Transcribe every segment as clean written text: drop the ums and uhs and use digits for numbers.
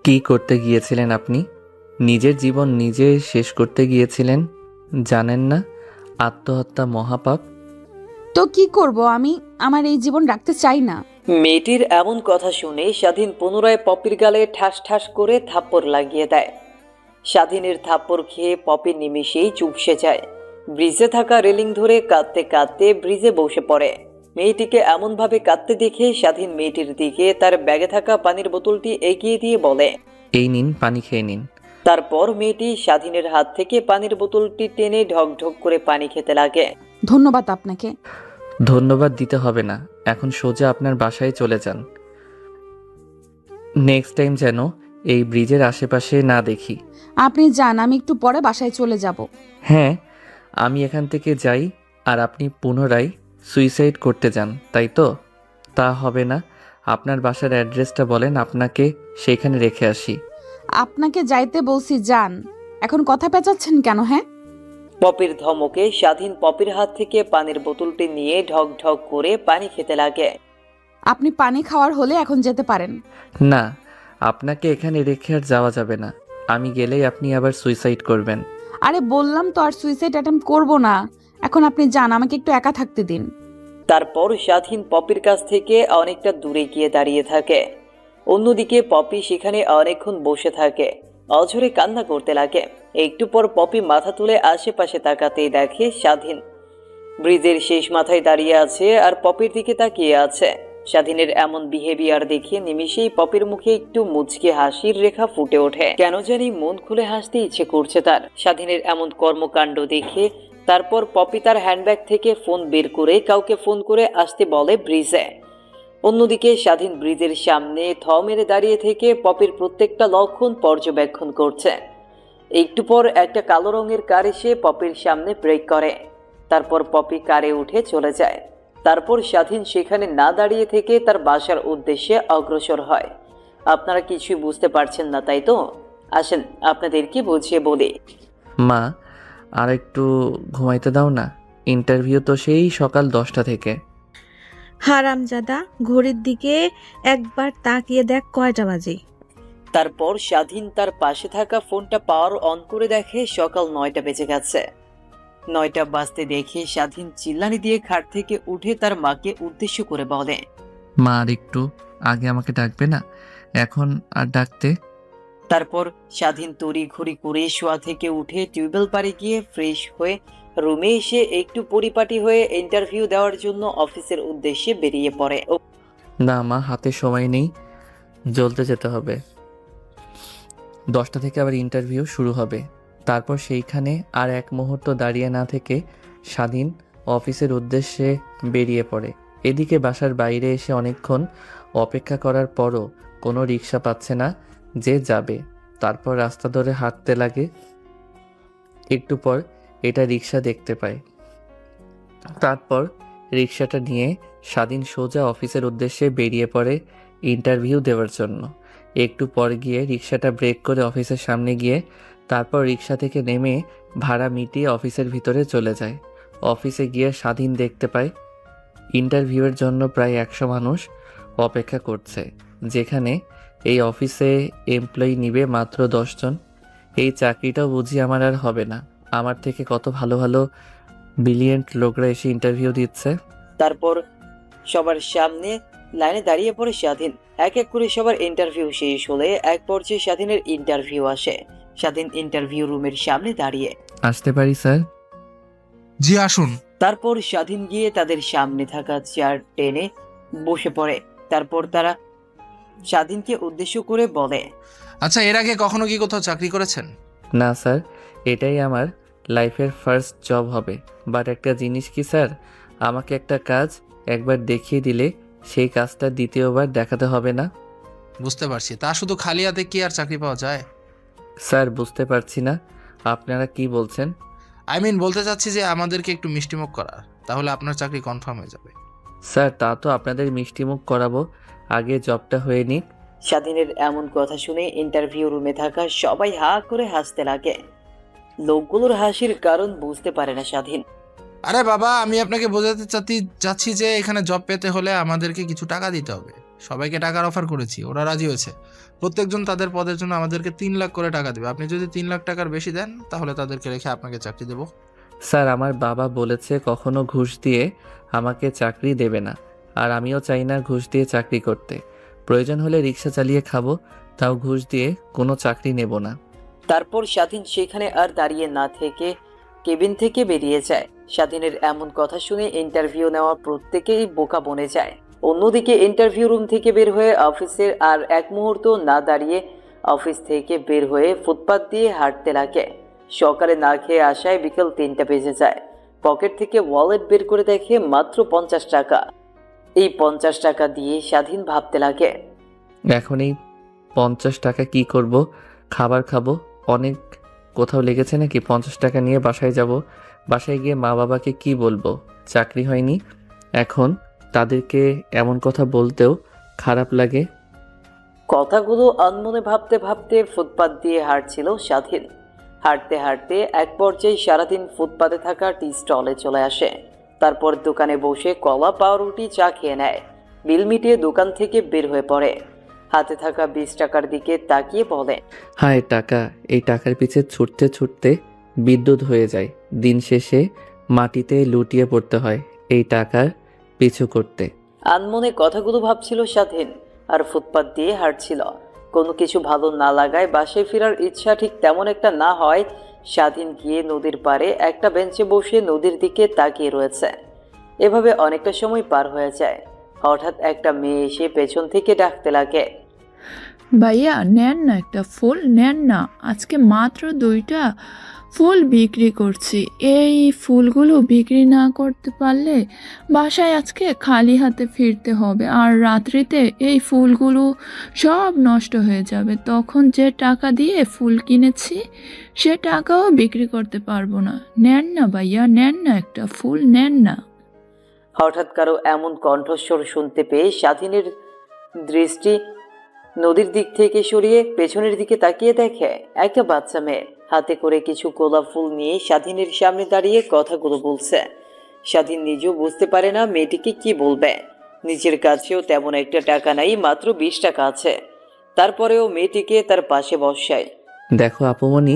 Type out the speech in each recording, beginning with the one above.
কি করতে গিয়েছিলেন আপনি? নিজের জীবন নিজে শেষ করতে গিয়েছিলেন, জানেন না আত্মহত্যা মহাপাপ? তো কি করব আমি? আমার এই জীবন রাখতে চাই না। মেয়েটির এমন কথা শুনে স্বাধীন পুনরায় পপির গালে ঠাস ঠাস করে থাপ্পড় লাগিয়ে দেয়। স্বাধীনের থাপ্পড় খেয়ে পপি নিমিষেই চুপসে যায়। ব্রিজে থাকা রেলিং ধরে কাঁদতে কাঁদতে ব্রিজে বসে পড়ে। মেয়েটিকে এমনভাবে কাঁদতে দেখে স্বাধীন মেয়েটির দিকে তার ব্যাগে থাকা পানির বোতলটি এগিয়ে দিয়ে বলে, এই নিন, পানি খেয়ে নিন। তারপর মেয়েটি স্বাধীনের হাত থেকে পানির বোতলটি টেনে ঢক ঢক করে পানি খেতে লাগে। ধন্যবাদ আপনাকে। ধন্যবাদ দিতে হবে না, এখন সোজা আপনার বাসায় চলে যান। নেক্সট টাইম যেন এই ব্রিজের আশেপাশে না দেখি। আপনি যান, আমি একটু পরে বাসায় চলে যাব। হ্যাঁ, আমি এখান থেকে যাই আর আপনি পুনরায় সুইসাইড করতে যান, তাই তো? তা হবে না। আপনার বাসার অ্যাড্রেসটা বলেন, আপনাকে সেইখানে রেখে আসি। আপনাকে যাইতে বলছি, যান। এখন কথা পেঁচাচ্ছেন কেন? হ্যাঁ, পপির ধমকে স্বাধীন পপির হাত থেকে পানির বোতলটি নিয়ে ঢক ঢক করে পানি খেতে লাগে। আপনি পানি খাওয়ার হলে এখন যেতে পারেন। না, আপনাকে এখানে রেখে আর যাওয়া যাবে না। আমি গেলেই আপনি আবার সুইসাইড করবেন। আরে বললাম তো আর সুইসাইড অ্যাটেম্প্ট করব না। এখন আপনি যান, আমাকে একটু একা থাকতে দিন। তারপর স্বাধীন পপির কাছ থেকে অনেকটা দূরে গিয়ে দাঁড়িয়ে থাকে। অন্যদিকে পপি সেখানে অনেকক্ষণ বসে থাকে, অঝরে কান্না করতে লাগে। একটু পর পপি মাথা তুলে আশেপাশে তাকাতেই দেখে স্বাধীন ব্রিজের শেষ মাথায় দাঁড়িয়ে আছে আর পপির দিকে তাকিয়ে আছে। স্বাধীনের এমন বিহেভিয়ার দেখে নিমিষেই পপির মুখে একটু মুচকি হাসির রেখা ফুটে ওঠে। কেন জানি মন খুলে হাসতে ইচ্ছে করছে তার স্বাধীনের এমন কর্মকাণ্ড দেখে। তারপর পপি তার হ্যান্ডব্যাগ থেকে ফোন বের করে কাউকে ফোন করে আসতে বলে ব্রিজে। অন্যদিকে স্বাধীন ব্রিজের সামনে থ মেরে দাঁড়িয়ে থেকে পপির প্রত্যেকটা লক্ষণ পর্যবেক্ষণ করছে। একটু পর একটা কালো রঙের কার এসে পপির সামনে ব্রেক করে। তারপর পপি কারে উঠে চলে যায়। তারপর স্বাধীন সেখানে না দাঁড়িয়ে থেকে তার বাসার উদ্দেশ্যে অগ্রসর হয়। আপনারা কিছুই বুঝতে পারছেন না, তাই তো? আসেন আপনাদেরকে বুঝিয়ে বলি। মা, আর একটু ঘুমাইতে দাও না। ইন্টারভিউ তো সেই সকাল 10টা থেকে। হারামজাদা, ঘড়ির দিকে একবার তাকিয়ে দেখ কয়টা বাজে। তারপর স্বাধীন তার পাশে থাকা ফোনটা পাওয়ার অন করে দেখে সকাল 9টা বেজে গেছে। 9টা বাজতে দেখে স্বাধীন চিল্লানি দিয়ে খাট থেকে উঠে তার মাকে উদ্দেশ্য করে বলে, মা, আর একটু আগে আমাকে ডাকবে না? এখন আর ডাকতে? তারপর স্বাধীন তড়ি ঘড়ি করে শোয়া থেকে উঠে টিউবওয়েল পাড়ে গিয়ে ফ্রেশ হয়ে রুমে এসে একটু পরিপাটি হয়ে ইন্টারভিউ দেওয়ার জন্য অফিসের উদ্দেশ্যে বেরিয়ে পড়ে। না মা, হাতে সময় নেই, জ্বলতে যেতে হবে। 10টা থেকে আবার ইন্টারভিউ শুরু হবে। তারপর সেইখানে আর এক মুহূর্ত দাঁড়িয়ে না থেকে স্বাধীন অফিসের উদ্দেশ্যে বেরিয়ে পড়ে। এদিকে বাসার বাইরে এসে অনেকক্ষণ অপেক্ষা করার পরও কোনো রিক্সা পাচ্ছে না যে যাবে। তারপর রাস্তা ধরে হাঁটতে লাগে। একটু পর এটা রিক্সা দেখতে পায়। তারপর রিক্সাটা নিয়ে স্বাধীন সোজা অফিসের উদ্দেশ্যে বেরিয়ে পড়ে ইন্টারভিউ দেওয়ার জন্য। একটু পর গিয়ে রিক্সাটা ব্রেক করে অফিসের সামনে গিয়ে তারপর রিক্সা থেকে নেমে ভাড়া মিটিয়ে অফিসের ভিতরে চলে যায়। অফিসে গিয়ে স্বাধীন দেখতে পায় ইন্টারভিউয়ের জন্য প্রায় 100 মানুষ অপেক্ষা করছে, যেখানে এই অফিসে এমপ্লয়ি নিবে মাত্র 10 জন। এই চাকরিটাও বুঝি আমার আর হবে না। আমার থেকে কত ভালো ভালো ব্রিলিয়েন্ট লোকরা এসে ইন্টারভিউ দিচ্ছে। তারপর সবার সামনে লাইনে দাঁড়িয়ে পড়ে স্বাধীন। এক এক করে সবার ইন্টারভিউ শেষ হলে এক পর্যায়ে স্বাধীনের ইন্টারভিউ আসে। স্বাধীন ইন্টারভিউ রুমের সামনে দাঁড়িয়ে, আসতে পারি স্যার? জি আসুন। তারপর স্বাধীন গিয়ে তাদের সামনে থাকা চেয়ার টেনে বসে পড়ে। তারপর তারা স্বাধীনকে উদ্দেশ্য করে বলে, আচ্ছা, এর আগে কখনো কি কোথাও চাকরি করেছেন? না স্যার, এটাই আমার লাইফের ফার্স্ট জব হবে। বাট একটা জিনিস কি স্যার, আমাকে একটা কাজ একবার দেখিয়ে দিলে সেই কাজটা দ্বিতীয়বার দেখাতে হবে না। বুঝতে পারছি, তা শুধু খালি হাতে কি আর চাকরি পাওয়া যায়? স্যার, বুঝতে পারছি না আপনারা কি বলছেন। বলতে চাচ্ছি যে আমাদেরকে একটু মিষ্টিমুখ করার, তাহলে আপনার চাকরি কনফার্ম হয়ে যাবে। স্যার, তা তো আপনাদের মিষ্টিমুখ করাবো, আগে জবটা হয়ে নিক। স্বাধীনের এমন কথা শুনে ইন্টারভিউ রুমে থাকা সবাই হা করে হাসতে লাগে। লোকগুলোর হাসির কারণ বুঝতে পারে না স্বাধীন। আরে বাবা, আমি আপনাকে বোঝাতে চাচ্ছি যে এখানে জব পেতে হলে আমাদেরকে কিছু টাকা দিতে হবে। সবাইকে টাকার অফার করেছি, ওরা রাজি হয়েছে। প্রত্যেকজন তাদের পদের জন্য আমাদেরকে 3 লাখ করে টাকা দেবে। আপনি যদি 3 লাখ টাকার বেশি দেন তাহলে তাদেরকে রেখে আপনাকে চাকরি দেবো। স্যার, আমার বাবা বলেছে কখনো ঘুষ দিয়ে আমাকে চাকরি দেবে না, আর আমিও চাই না ঘুষ দিয়ে চাকরি করতে। প্রয়োজন হলে রিক্সা চালিয়ে খাবো, তাও ঘুষ দিয়ে কোনো চাকরি নেব না। তারপর স্বাধীন সেখানে আর দাঁড়িয়ে না থেকে কেবিন থেকে বেরিয়ে যায়। স্বাধীনের এমন কথা শুনে ইন্টারভিউ নেওয়া প্রত্যেকেই বোকা বনে যায়। অন্যদিকে ইন্টারভিউ রুম থেকে বের হয়ে অফিসের আর এক মুহূর্ত না দাঁড়িয়ে অফিস থেকে বের হয়ে ফুটপাত দিয়ে হাঁটতে লাগে। সকালে না খেয়ে আসায় বিকেল 3টা বেজে যায়। পকেট থেকে ওয়ালেট বের করে দেখে মাত্র 50 টাকা। এই 50 টাকা দিয়ে স্বাধীন ভাবতে লাগে, এখন এই 50 টাকা কি করব? খাবার খাবো? অনেক কোথাও লেগেছে নাকি? 50 টাকা নিয়ে বাসায় যাব। বাসায় গিয়ে মা বাবাকে কি বলবো? চাকরি হয়নি। এখন তাদেরকে এমন কথা বলতেও খারাপ লাগে। কথাগুলো আনমনে ভাবতে ভাবতে ফুটপাত দিয়ে হাঁটছিল স্বাধীন। হাঁটতে হাঁটতে এক পর্যায়ে সারাদিন ফুটপাতে থাকা টি স্টলে চলে আসে। তারপর দোকানে বসে কলা পাউরুটি চা খেয়ে নেয়। বিল মিটিয়ে দোকান থেকে বের হয়ে পড়ে। হাতে থাকা 20 টাকার দিকে তাকিয়ে বলে, হায় টাকা! এই টাকার পিছে ছুটতে ছুটতে বিদ্যুৎ হয়ে যায়। দিন শেষে মাটিতে লুটিয়ে পড়তে হয় এই টাকার পিছু করতে। আনমনে কথাগুলো ভাবছিল স্বাধীন আর ফুটপাত দিয়ে হাঁটছিল। কোনো কিছু ভালো না লাগায় বাসায় ফেরার ইচ্ছা ঠিক তেমন একটা না হয় স্বাধীন গিয়ে নদীর পাড়ে একটা বেঞ্চে বসে নদীর দিকে তাকিয়ে রয়েছে। এভাবে অনেকটা সময় পার হয়ে যায়। হঠাৎ একটা মেয়ে এসে পেছন থেকে ডাকতে লাগে, ভাইয়া নেন না, একটা ফুল নেন না, আজকে মাত্র 2টা ফুল বিক্রি করছি। এই ফুলগুলো বিক্রি না করতে পারলে বাসায় আজকে খালি হাতে ফিরতে হবে, আর রাত্রিতে এই ফুলগুলো সব নষ্ট হয়ে যাবে। তখন যে টাকা দিয়ে ফুল কিনেছি সে টাকাও বিক্রি করতে পারবো না। নেন না ভাইয়া, নেন না, একটা ফুল নেন না। হঠাৎ কারো এমন কণ্ঠস্বর শুনতে পেয়ে স্বাধীনের দৃষ্টি নদীর দিক থেকে সরিয়ে পেছনের দিকে তাকিয়ে দেখে একটা বাচ্চা মেয়ে হাতে করে কিছু গোলাপ ফুল নিয়ে স্বাধীনের সামনে দাঁড়িয়ে কথাগুলো বলছে। স্বাধীন নিজেও বুঝতে পারে না মেয়েটিকে কি বলবে। নিজের কাছেও তেমন একটা টাকা নাই, মাত্র 20 টাকা আছে। তারপরেও মেয়েটিকে তার পাশে বসায়। দেখো আপুমনি,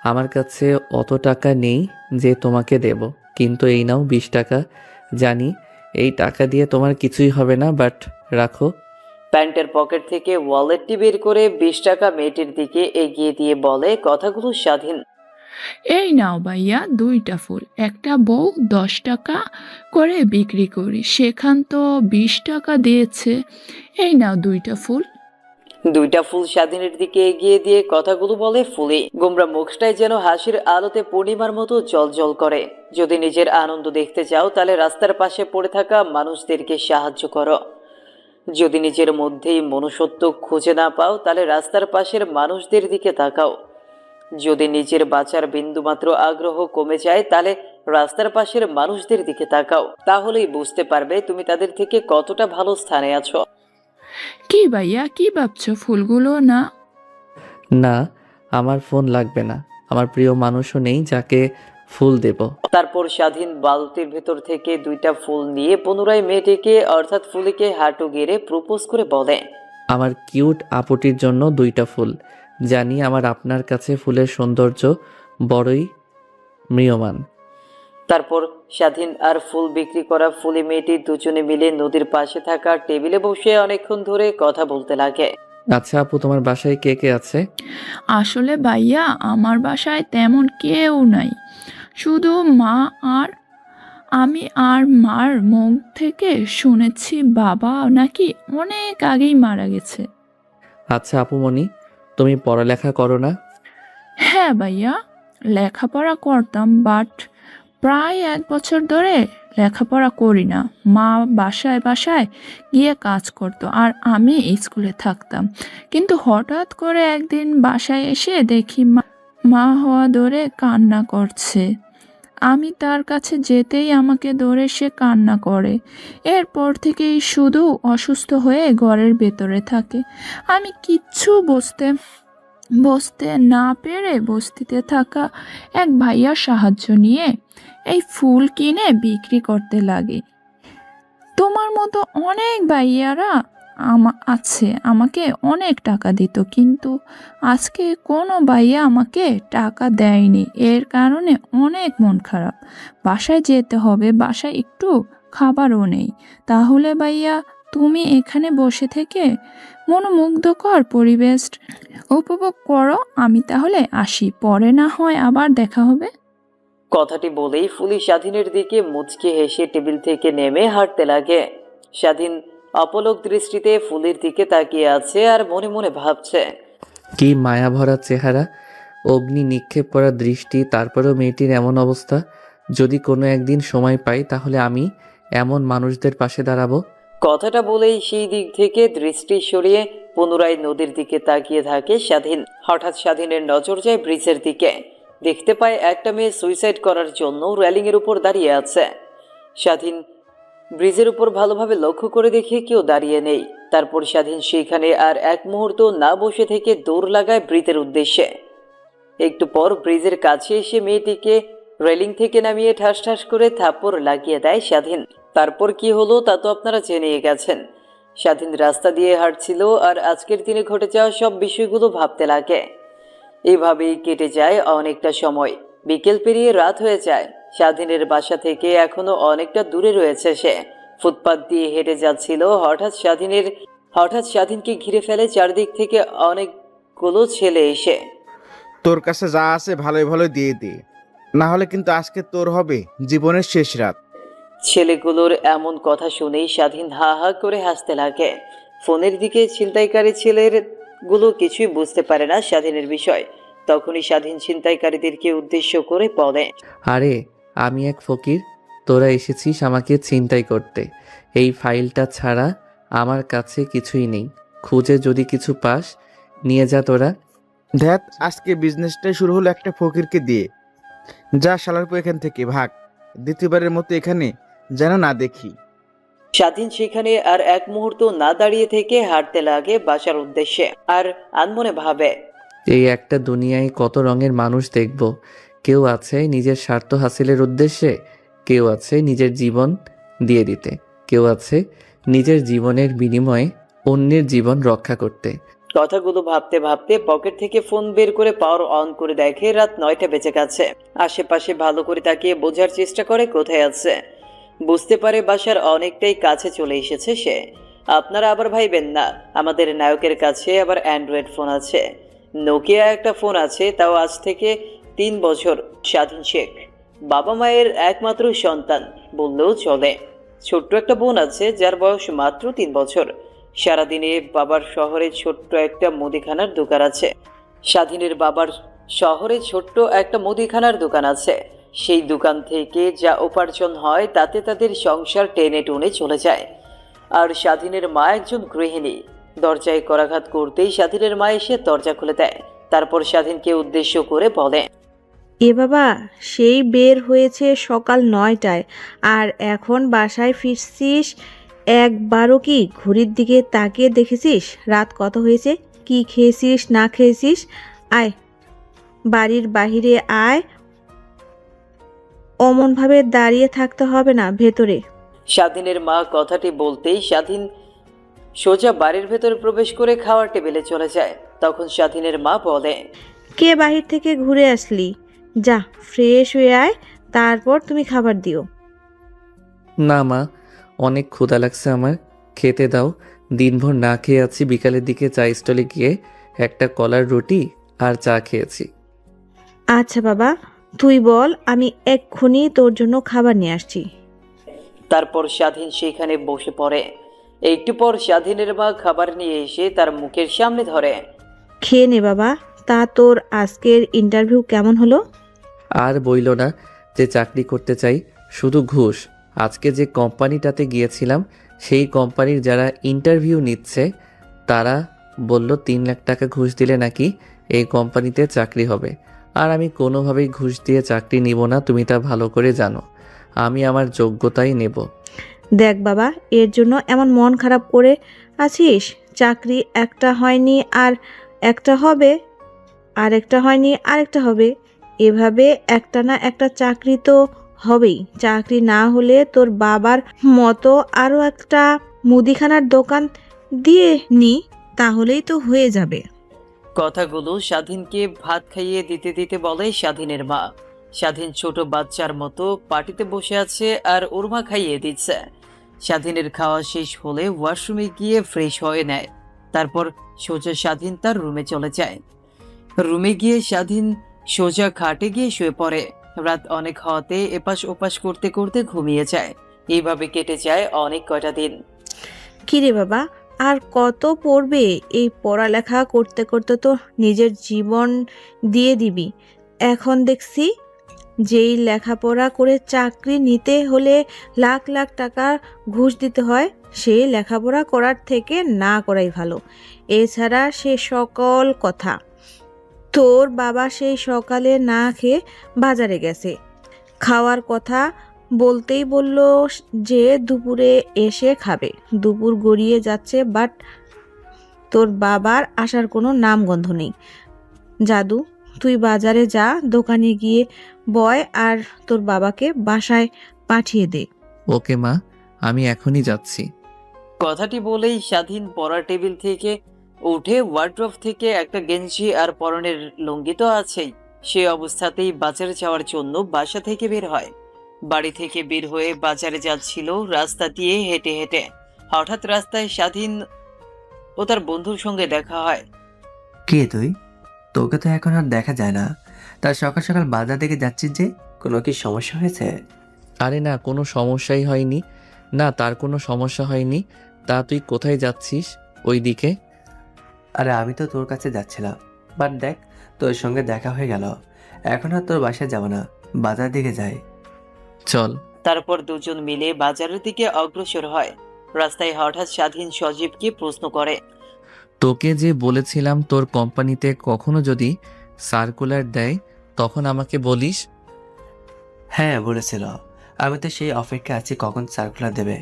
আমার কাছে অত টাকা নেই যে তোমাকে দেব, কিন্তু এই নাও 20 টাকা। জানি এই টাকা দিয়ে তোমার কিছুই হবে না, বাট রাখো। প্যান্টের পকেট থেকে ওয়ালেটটি বের করে 20 টাকা মেয়েটির দিকে এগিয়ে দিয়ে বলে কথাগুলো স্বাধীন। এই নাও ভাইয়া 2টা ফুল, একটা বউ 10 টাকা করে বিক্রি করি, সেখান তো 20 টাকা দিয়েছে। এই নাও 2টা ফুল। 2টা ফুল স্বাধীনের দিকে এগিয়ে দিয়ে কথাগুলো বলে ফুলি। গোমরা মুখটাই যেন হাসির আলোতে পূর্ণিমার মতো জলজল করে। যদি নিজের আনন্দ দেখতে চাও তাহলে রাস্তার পাশে পড়ে থাকা মানুষদেরকে সাহায্য করো। যদি নিজের মধ্যেই মনুষ্যত্ব খুঁজে না পাও তাহলে রাস্তার পাশের মানুষদের দিকে তাকাও। যদি নিজের বাঁচার বিন্দুমাত্র আগ্রহ কমে যায় তাহলে রাস্তার পাশের মানুষদের দিকে তাকাও। তাহলেই বুঝতে পারবে তুমি তাদের থেকে কতটা ভালো স্থানে আছো। কি ভাইয়া, কি ভাবছো? ফুলগুলো না? না, আমার ফোন লাগবে না। আমার প্রিয় মানুষও নেই যাকে ফুল দেব। তারপর স্বাধীন বালতির ভেতর থেকে 2টা ফুল নিয়ে পুনরায় মেয়েটিকে অর্থাৎ ফুলিকে হাঁটু গেড়ে প্রপোজ করে বলে, আমার কিউট আপুটির জন্য 2টা ফুল। জানি আমার আপনার কাছে ফুলের সৌন্দর্য বড়ই ম্রিয়মান। তারপর স্বাধীন আর ফুল বিক্রি করা ফুলি মেয়েটি দুজনে মিলে নদীর পাশে থাকা টেবিলে বসে অনেকক্ষণ ধরে কথা বলতে লাগে। আচ্ছা আপু, তোমার বাসায় কে কে আছে? আসলে ভাইয়া আমার বাসায় তেমন কেউ নাই, শুধু মা আর আমি। আর মার মুখ থেকে শুনেছি বাবা নাকি অনেক আগেই মারা গেছে। আচ্ছা আপুমনি, তুমি পড়ালেখা করো না? হ্যাঁ ভাইয়া, লেখাপড়া করতাম, বাট প্রায় 1 বছর ধরে লেখাপড়া করি না। মা বাসায় বাসায় গিয়ে কাজ করতো আর আমি স্কুলে থাকতাম। কিন্তু হঠাৎ করে একদিন বাসায় এসে দেখি মা হওয়া ধরে কান্না করছে। আমি তার কাছে যেতেই আমাকে ধরে সে কান্না করে। এরপর থেকেই শুধু অসুস্থ হয়ে ঘরের ভেতরে থাকে। আমি কিচ্ছু বসতে না পেরে বস্তিতে থাকা এক ভাইয়ার সাহায্য নিয়ে এই ফুল কিনে বিক্রি করতে লাগে। তোমার মতো অনেক ভাইয়ারা আছে, আমাকে অনেক টাকা দিত, কিন্তু আজকে কোনো ভাইয়া আমাকে টাকা দেয়নি। এর কারণে অনেক মন খারাপ। বাসায় যেতে হবে, বাসায় একটু খাবারও নেই। তাহলে ভাইয়া তুমি এখানে বসে থেকে মনোমুগ্ধকর পরিবেশ উপভোগ করো, আমি তাহলে আসি, পরে না হয় আবার দেখা হবে। কথাটি বলেই ফুলি স্বাধীনের দিকে মুচকি হেসে টেবিল থেকে নেমে হাঁটতে লাগে। স্বাধীন অপলক দৃষ্টিতে ফুলির দিকে তাকিয়ে আছে আর মনে মনে ভাবছে, কি মায়াভরা চেহারা, অগ্নি নিক্ষেপ করা দৃষ্টি, তারপরেও মেয়েটির এমন অবস্থা। যদি কোনো একদিন সময় পাই তাহলে আমি এমন মানুষদের পাশে দাঁড়াবো। কথাটা বলেই সেই দিক থেকে দৃষ্টি সরিয়ে পুনরায় নদীর দিকে তাকিয়ে থাকে স্বাধীন। হঠাৎ স্বাধীনের নজর যায় ব্রিজের দিকে। দেখতে পায় একটা মেয়ে সুইসাইড করার জন্য রেলিংয়ের উপর দাঁড়িয়ে আছে। স্বাধীন ব্রিজের উপর ভালোভাবে লক্ষ্য করে দেখে কেউ দাঁড়িয়ে নেই। তারপর স্বাধীন সেখানে আর এক মুহূর্ত না বসে থেকে দৌড় লাগায় ব্রিজের উদ্দেশ্যে। একটু পর ব্রিজের কাছে এসে মেয়েটিকে রেলিং থেকে নামিয়ে ঠাস ঠাস করে থাপ্পড় লাগিয়ে দেয় স্বাধীন। তারপর কি হলো তা তো আপনারা জেনেই গেছেন। স্বাধীন রাস্তা দিয়ে হাঁটছিল আর আজকের দিনে ঘটে যাওয়া সব বিষয়গুলো ভাবতে লাগে। এভাবেই কেটে যায় অনেকটা সময়। বিকেল পেরিয়ে রাত হয়ে যায়। স্বাধীনের বাসা থেকে এখনো অনেকটা দূরে রয়েছে সে। ফুটপাত দিয়ে হেঁটে যাচ্ছিল, হঠাৎ স্বাধীনকে ঘিরে ফেলে চারদিক থেকে অনেকগুলো ছেলে এসে। তোর কাছে যা আছে ভালোই ভালোই দিয়ে দে, না হলে কিন্তু আজকে তোর হবে জীবনের শেষ রাত। ছেলেগুলোর এমন কথা শুনেই স্বাধীন হা হা করে হাসতে লাগে। ফোনের দিকে ছিনতাইকারী ছেলের গুলো কিছুই বুঝতে পারে না স্বাধীনের বিষয়। তখনই স্বাধীন ছিনতাইকারীদেরকে উদ্দেশ্য করে বলে, আরে আমি এক ফকির, তোরা এসেছিস আমাকে ছিনতাই করতে। এই ফাইলটা ছাড়া আমার কাছে কিছুই নেই, খুঁজে যদি কিছু পাস নিয়ে যা তোরা। ধ্যাত, আজকে বিজনেসটাই শুরু হলো একটা ফকিরকে দিয়ে। যা শালারপু এখান থেকে ভাগ, দ্বিতীয়বারের মতো এখানে যেন না দেখি। স্বাধীন সেখানে আর এক মুহূর্ত না দাঁড়িয়ে থেকে হাঁটতে লাগে বাসার উদ্দেশ্যে। আর আনমনে ভাবে, এই একটা দুনিয়ায় কত রঙের মানুষ দেখব। কেউ আছে নিজের স্বার্থ হাসিলের উদ্দেশ্যে, কেউ আছে নিজের জীবন দিয়ে দিতে, কেউ আছে নিজের জীবনের বিনিময়ে অন্যের জীবন রক্ষা করতে। কথাগুলো ভাবতে ভাবতে পকেট থেকে ফোন বের করে পাওয়ার অন করে দেখে রাত 9টা বেজে গেছে। আশেপাশে ভালো করে তাকিয়ে বোঝার চেষ্টা করে কোথায় আছে। বুঝতে পারে বাসার অনেকটাই কাছে চলে এসেছে সে। আপনারা আবার ভাইবেন না, আমাদের নায়কের কাছে আবার অ্যান্ড্রয়েড ফোন আছে। নোকিয়া একটা ফোন আছে, তাও আজ থেকে 3 বছর। স্বাধীন শেখ বাবা মায়ের একমাত্র সন্তান বললেও চলে। ছোট্ট একটা বোন আছে যার বয়স মাত্র 3 বছর। সারাদিনে বাবার শহরে ছোট্ট একটা মুদিখানার দোকান আছে। স্বাধীনের বাবার শহরে ছোট্ট একটা মুদিখানার দোকান আছে। সেই দোকান থেকে যা উপার্জন হয় তাতে তাদের সংসার টেনে টুনে চলে যায়। আর স্বাধীনের মা একজন গৃহিণী। দরজায় করাঘাত করতেই স্বাধীনের মা এসে দরজা খুলে দেয়। তারপর স্বাধীনকে উদ্দেশ্য করে বলে, এ বাবা, সেই বের হয়েছে সকাল 9টায়, আর এখন বাসায় ফিরছিস? একবারও কি ঘড়ির দিকে তাকিয়ে দেখেছিস রাত কত হয়েছে? কি খেয়েছিস না খেয়েছিস? আয়, বাড়ির বাহিরে আয়, অমনভাবে দাঁড়িয়ে থাকতে হবে না, ভেতরে। স্বাধীনের মা কথাটি বলতেই স্বাধীন সোজা বাড়ির ভেতরে প্রবেশ করে খাওয়ার টেবিলে চলে যায়। তখন স্বাধীনের মা বলে, কে বাহির থেকে ঘুরে আসলি? যা ফ্রেশ হয়ে আয়, তারপর তুমি খাবার দিও। না মা, অনেক ক্ষুধা লাগছে আমার, খেতে দাও। দিনভর না খেয়ে আছি, বিকালের দিকে চা স্টলে গিয়ে একটা কলার রুটি আর চা খেয়েছি। আচ্ছা বাবা, তুই বল, আমি এক্ষুনি তোর জন্য খাবার নিয়ে আসছি। তারপর স্বাধীন সেখানে বসে পড়ে। একটু পর স্বাধীনের মা খাবার নিয়ে এসে তার মুখের সামনে ধরে। খেয়ে নে বাবা। তা তোর আজকের ইন্টারভিউ কেমন হলো? আর বইল না যে চাকরি করতে চাই, শুধু ঘুষ। আজকে যে কোম্পানিটাতে গিয়েছিলাম সেই কোম্পানির যারা ইন্টারভিউ নিচ্ছে তারা বলল 3 লাখ টাকা ঘুষ দিলে নাকি এই কোম্পানিতে চাকরি হবে। আর আমি কোনোভাবেই ঘুষ দিয়ে চাকরি নিব না, তুমি তা ভালো করে জানো। আমি আমার যোগ্যতাই নেব। দেখ বাবা, এর জন্য এমন মন খারাপ করে আছিস? চাকরি একটা হয়নি আর একটা হবে, আর একটা হয়নি আরেকটা হবে, এভাবে একটা না একটা চাকরি তো হবেই। চাকরি না হলে তোর বাবার মতো আরও একটা মুদিখানার দোকান দিয়ে নি, তাহলেই তো হয়ে যাবে। কথাগুলো স্বাধীনকে ভাত খাইয়ে দিতে দিতে বলে স্বাধীনের মা। স্বাধীন ছোট বাচ্চার মতো পার্টিতে বসে আছে আর ওর মা খাইয়ে দিচ্ছে। স্বাধীনের খাওয়া শেষ হলে ওয়াশরুমে গিয়ে ফ্রেশ হয়ে নেয়। তারপর সোজা স্বাধীন তার রুমে চলে যায়। রুমে গিয়ে স্বাধীন সোজা খাটে গিয়ে শুয়ে পড়ে। রাত অনেক হওয়াতে এপাশ ওপাশ করতে করতে ঘুমিয়ে যায়। এইভাবে কেটে যায় অনেক কয়টা দিন। কিরে বাবা, আর কত পড়বে? এই পড়ালেখা করতে করতে তো নিজের জীবন দিয়ে দিবি। এখন দেখছি যেই লেখাপড়া করে চাকরি নিতে হলে লাখ লাখ টাকা ঘুষ দিতে হয়, সেই লেখাপড়া করার থেকে না করাই ভালো। এছাড়া সে সকল কথা, তোর বাবা সেই সকালে না খেয়ে বাজারে গেছে। খাওয়ার কথা বলতেই বলল যে দুপুরে এসে খাবে। দুপুর গড়িয়ে যাচ্ছে, বাট তোর বাবার আসার কোনো নামগন্ধ নেই। জাদু, তুই বাজারে যা, দোকানে গিয়ে বয় আর তোর বাবাকে বাসায় পাঠিয়ে দে। ওকে মা, আমি এখনই যাচ্ছি। কথাটি বলেই স্বাধীন পড়ার টেবিল থেকে উঠে ওয়ার্ড্রোব থেকে একটা গেঞ্জি আর পরনের লুঙ্গি তো আছেই, সে অবস্থাতেই বাজারে যাওয়ার জন্য বাসা থেকে বের হয়। বাড়ি থেকে বের হয়ে বাজারে যাচ্ছিল রাস্তা দিয়ে হেঁটে হেঁটে। হঠাৎ রাস্তায় স্বাধীন ও তার বন্ধুর সঙ্গে দেখা হয়। কে তুই? তোকে তো এখন আর দেখা যায় না। তার সকাল সকাল বাজার দিকে যাচ্ছিস যে, কোনো কি সমস্যা হয়েছে? আরে না, কোনো সমস্যাই হয়নি। না, তার কোনো সমস্যা হয়নি। তা তুই কোথায় যাচ্ছিস ওই দিকে? আরে আমি তো তোর কাছে যাচ্ছিলাম, বাট দেখ তোর সঙ্গে দেখা হয়ে গেল। এখন আর তোর বাসায় যাব না, বাজার দিকে যাই। চল। তারপর দুজন মিলে বাজারের দিকে অগ্রসর হয়। রাস্তায় হঠাৎ স্বাধীন সজীবকে প্রশ্ন করে। তোকে যে বলেছিলাম তোর কোম্পানিতে কখনো যদি সার্কুলার দেয় তখন আমাকে বলিস। হ্যাঁ বলেছিল, আমি তো সেই অপেক্ষা আছি কখন সার্কুলার দেবে।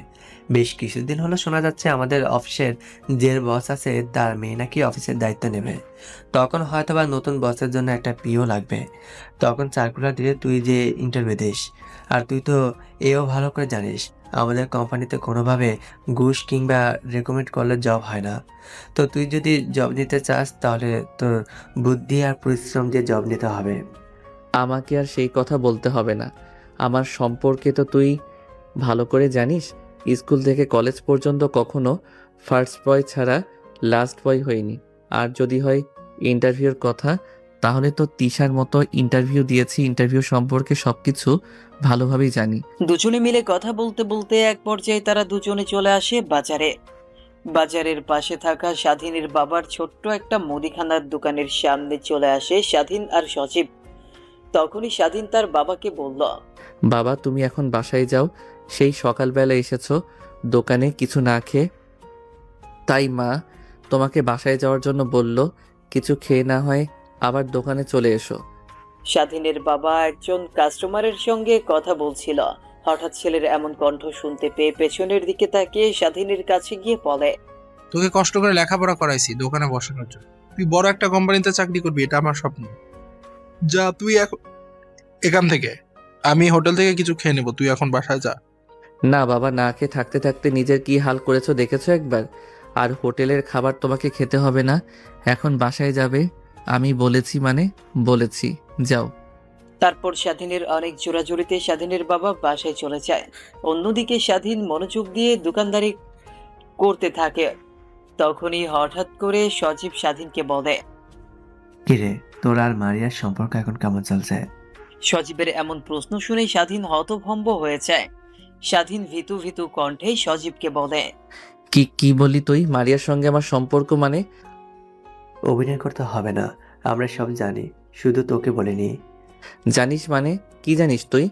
বেশ কিছুদিন হলো শোনা যাচ্ছে আমাদের অফিসের যে বস আছে তার মেয়ে নাকি অফিসের দায়িত্ব নেবে। তখন হয়তো বা নতুন বসের জন্য একটা পিও লাগবে। তখন সার্কুলার দিলে তুই যে ইন্টারভিউ দিস। আর তুই তো এও ভালো করে জানিস আমাদের কোম্পানিতে কোনোভাবে ঘুষ কিংবা রেকমেন্ড করলে জব হয় না। তো তুই যদি জব নিতে চাস তাহলে তোর বুদ্ধি আর পরিশ্রম দিয়ে জব নিতে হবে। আমাকে আর সেই কথা বলতে হবে না। আমার সম্পর্কে তো তুই ভালো করে জানিস। স্কুল থেকে কলেজ পর্যন্ত কখনো ফার্স্ট বয় ছাড়া লাস্ট বয় হয়নি। আর যদি হয় ইন্টারভিউর কথা, তাহলে তো তিশার মতো ইন্টারভিউ দিয়েছি। ইন্টারভিউ সম্পর্কে সবকিছু ভালোভাবেই জানি। দুজনে মিলে কথা বলতে বলতে এক পর্যায়ে তারা দুজনে চলে আসে বাজারে। বাজারের পাশে থাকা স্বাধীনের বাবার ছোট্ট একটা মুদিখানার দোকানের সামনে চলে আসে স্বাধীন আর সজীব। তখনই স্বাধীন তার বাবাকে বলল। বাবা, তুমি এখন বাসায় যাও। সেই সকালবেলা এসেছো দোকানে কিছু না খেয়ে, তাই মা তোমাকে বাসায় যাওয়ার জন্য বলল। কিছু খেয়ে না হয় আবার দোকানে চলে এসো। স্বাধীনের বাবা একজন কাস্টমারের সঙ্গে কথা বলছিল। হঠাৎ ছেলের এমন কণ্ঠ শুনতে পেয়ে পেছনের দিকে তাকিয়ে স্বাধীনের কাছে গিয়ে বলে। তোকে কষ্ট করে লেখাপড়া করাইছি দোকানে বসানোর জন্য। তুই বড় একটা কোম্পানিতে চাকরি করবি, এটা আমার স্বপ্ন। যা তুই এখন এখান থেকে। আমি হোটেল থেকে কিছু খেয়ে নেবো, তুই এখন বাসায় যা। না বাবা, না খেয়ে থাকতে থাকতে নিজের কি হাল করেছো দেখেছো একবার? আর হোটেলের খাবার তোমাকে খেতে হবে না, এখন বাসায় যাবে। আমি বলেছি মানে বলেছি, যাও। তারপর স্বাধীনের অনেক জোরাজুরিতে স্বাধীনের বাবা বাসায় চলে যায়। অন্যদিকে স্বাধীন মনোযোগ দিয়ে দোকানদারি করতে থাকে। তখনই হঠাৎ করে সজীব স্বাধীনকে বলে। কিরে, তোর আর মারিয়ার সম্পর্ক এখন কেমন চলছে? সজীবের এমন প্রশ্ন শুনে স্বাধীন হতভম্ব হয়ে যায়। স্বাধীন ভীতু ভীতু কণ্ঠে সজীবকে বলে। কি কি বলি তুই? মারিয়ার সঙ্গে আমার সম্পর্ক মানে? অভিনয় করতে হবে না, আমরা সব জানি, শুধু তোকে বলিনি। জানিস মানে? কি জানিস তুই?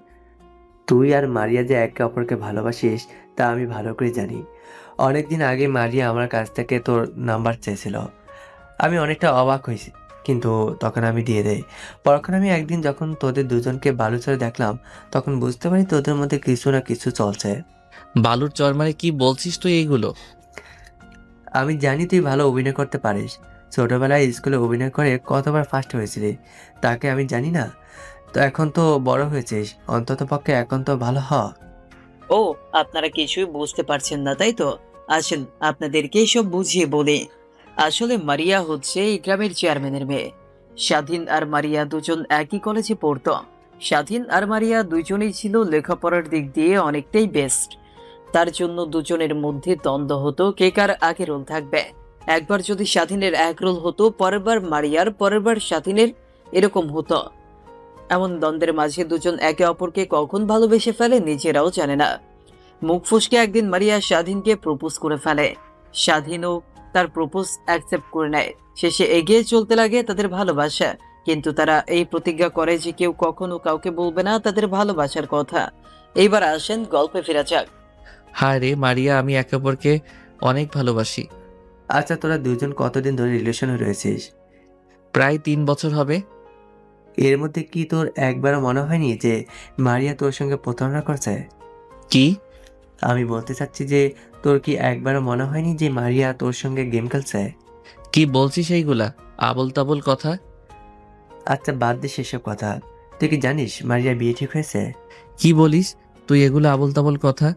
তুই আর মারিয়া যে একে অপরকে ভালোবাসিস তা আমি ভালো করে জানি। অনেকদিন আগে মারিয়া আমার কাছ থেকে তোর নাম্বার চেয়েছিল। আমি অনেকটা অবাক হয়েছি, কিন্তু তখন আমি দিয়ে দেই। পরক্ষণ আমি একদিন যখন তোদের দুজনকে বালুচরে দেখলাম তখন বুঝতে পারি তোদের মধ্যে কিছু না কিছু চলছে। বালুর চর মানে কি বলছিস তুই এইগুলো? আমি জানি তুই ভালো অভিনয় করতে পারিস। ছোটবেলায় স্কুলে অভিনয় করে কতবার ফার্স্ট হয়েছিলি তাকে আমি জানি না? তো এখন তো বড় হয়েছিস, অন্তত পক্ষে এখন তো ভালো হ। ও, আপনারা কিছুই বুঝতে পারছেন না তাই তো? আসেন আপনাদেরকে সব বুঝিয়ে বলি। আসলে মারিয়া হচ্ছে এই গ্রামের চেয়ারম্যানের মেয়ে। স্বাধীন আর মারিয়া দুজন একই কলেজে পড়তো। স্বাধীন আর মারিয়া দুজনেই ছিল লেখাপড়ার দিক দিয়ে অনেকটাই বেস্ট। তার জন্য দুজনের মধ্যে দ্বন্দ্ব হতো কে কার আগে রোল থাকবে। একবার যদি স্বাধীনের এক রোল হতো, পরের বার মারিয়ার, পরের বার স্বাধীনের, এরকম হতো। এমন দ্বন্দ্বের মাঝে দুজন একে অপরকে কখন ভালোবেসে ফেলে নিজেরাও জানে না। মুখ ফসকে একদিন মারিয়া স্বাধীনকে প্রপোজ করে ফেলে। স্বাধীনও তার প্রপোজ অ্যাকসেপ্ট করে নেয়। শেষে এগিয়ে চলতে লাগে তাদের ভালোবাসা। কিন্তু তারা এই প্রতিজ্ঞা করে যে কেউ কখনো কাউকে বলবে না তাদের ভালোবাসার কথা। এইবার আসেন গল্পে ফেরা যাক। হায় রে মারিয়া, আমি একে অপরকে অনেক ভালোবাসি। আচ্ছা, তোরা দুজন কতদিন ধরে রিলেশনে রয়েছিস? প্রায় 3 বছর হবে। এর মধ্যে কি তোর একবারও মনে হয়নি যে মারিয়া তোর সঙ্গে প্রতারণা করছে? কি? আমি বলতে চাচ্ছি যে তোর কি একবারও মনে হয়নি যে মারিয়া তোর সঙ্গে গেম খেলছে? কি বলছিস এইগুলা আবল তাবল কথা? আচ্ছা, বাদ দে সেসব কথা। তুই কি জানিস মারিয়া বিয়ে ঠিক হয়েছে? কি বলিস তুই এগুলো আবল তাবল কথা?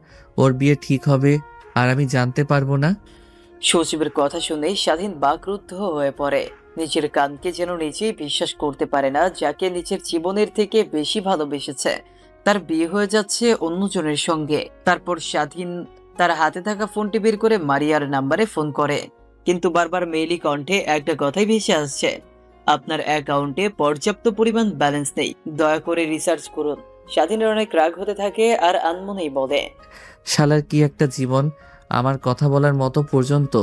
ওর বিয়ে ঠিক হবে আর আমি জানতে পারবো না? সচিবের কথা শুনে স্বাধীন বাকরুদ্ধ হয়ে পড়ে। নিজের কানকে যেন নিজেই বিশ্বাস করতে পারে না। যাকে নিজের জীবনের থেকে বেশি ভালোবেসেছে তার বিয়ে হয়ে যাচ্ছে অন্যজনের সঙ্গে। তারপর স্বাধীন তার হাতে থাকা ফোনটি বের করে মারিয়ার নাম্বারে ফোন করে। কিন্তু বারবার মেইলি কণ্ঠে একটা কথাই ভেসে আসছে, আপনার অ্যাকাউন্টে পর্যাপ্ত পরিমাণ ব্যালেন্স নেই, দয়া করে রিসার্চ করুন। স্বাধীনের অনেক রাগ হতে থাকে আর আনমনেই বলে, শালার কি একটা জীবন! আমার কথা বলার মতো পর্যন্ত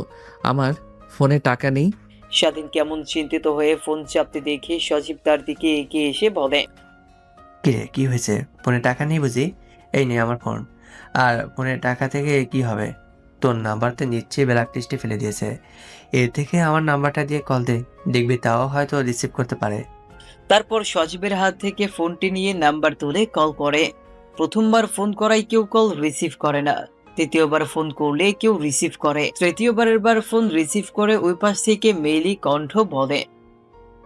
আমার ফোনে টাকা নেই। স্বাধীন কেমন চিন্তিত হয়ে ফোন চাপতে দেখে সজীব তার দিকে এগিয়ে এসে বলে, কিরে, কি হয়েছে? ফোনে টাকা নেই বুঝি? এই নে আমার ফোন। আর ফোনের টাকা থেকে কি হবে? তোর নাম্বার তো নিশ্চয়ই ব্ল্যাক লিস্টে ফেলে দিয়েছে। এর থেকে আমার নাম্বারটা দিয়ে কল দে, দেখবি তাও হয়তো রিসিভ করতে পারে। তারপর সজীবের হাত থেকে ফোনটি নিয়ে নাম্বার তুলে কল করে। প্রথমবার ফোন করায় কেউ কল রিসিভ করে না, তৃতীয়বার ফোন করলে কেউ রিসিভ করে, তৃতীয়বারের বার ফোন রিসিভ করে ওই পাশ থেকে মেইলি কণ্ঠ বলে,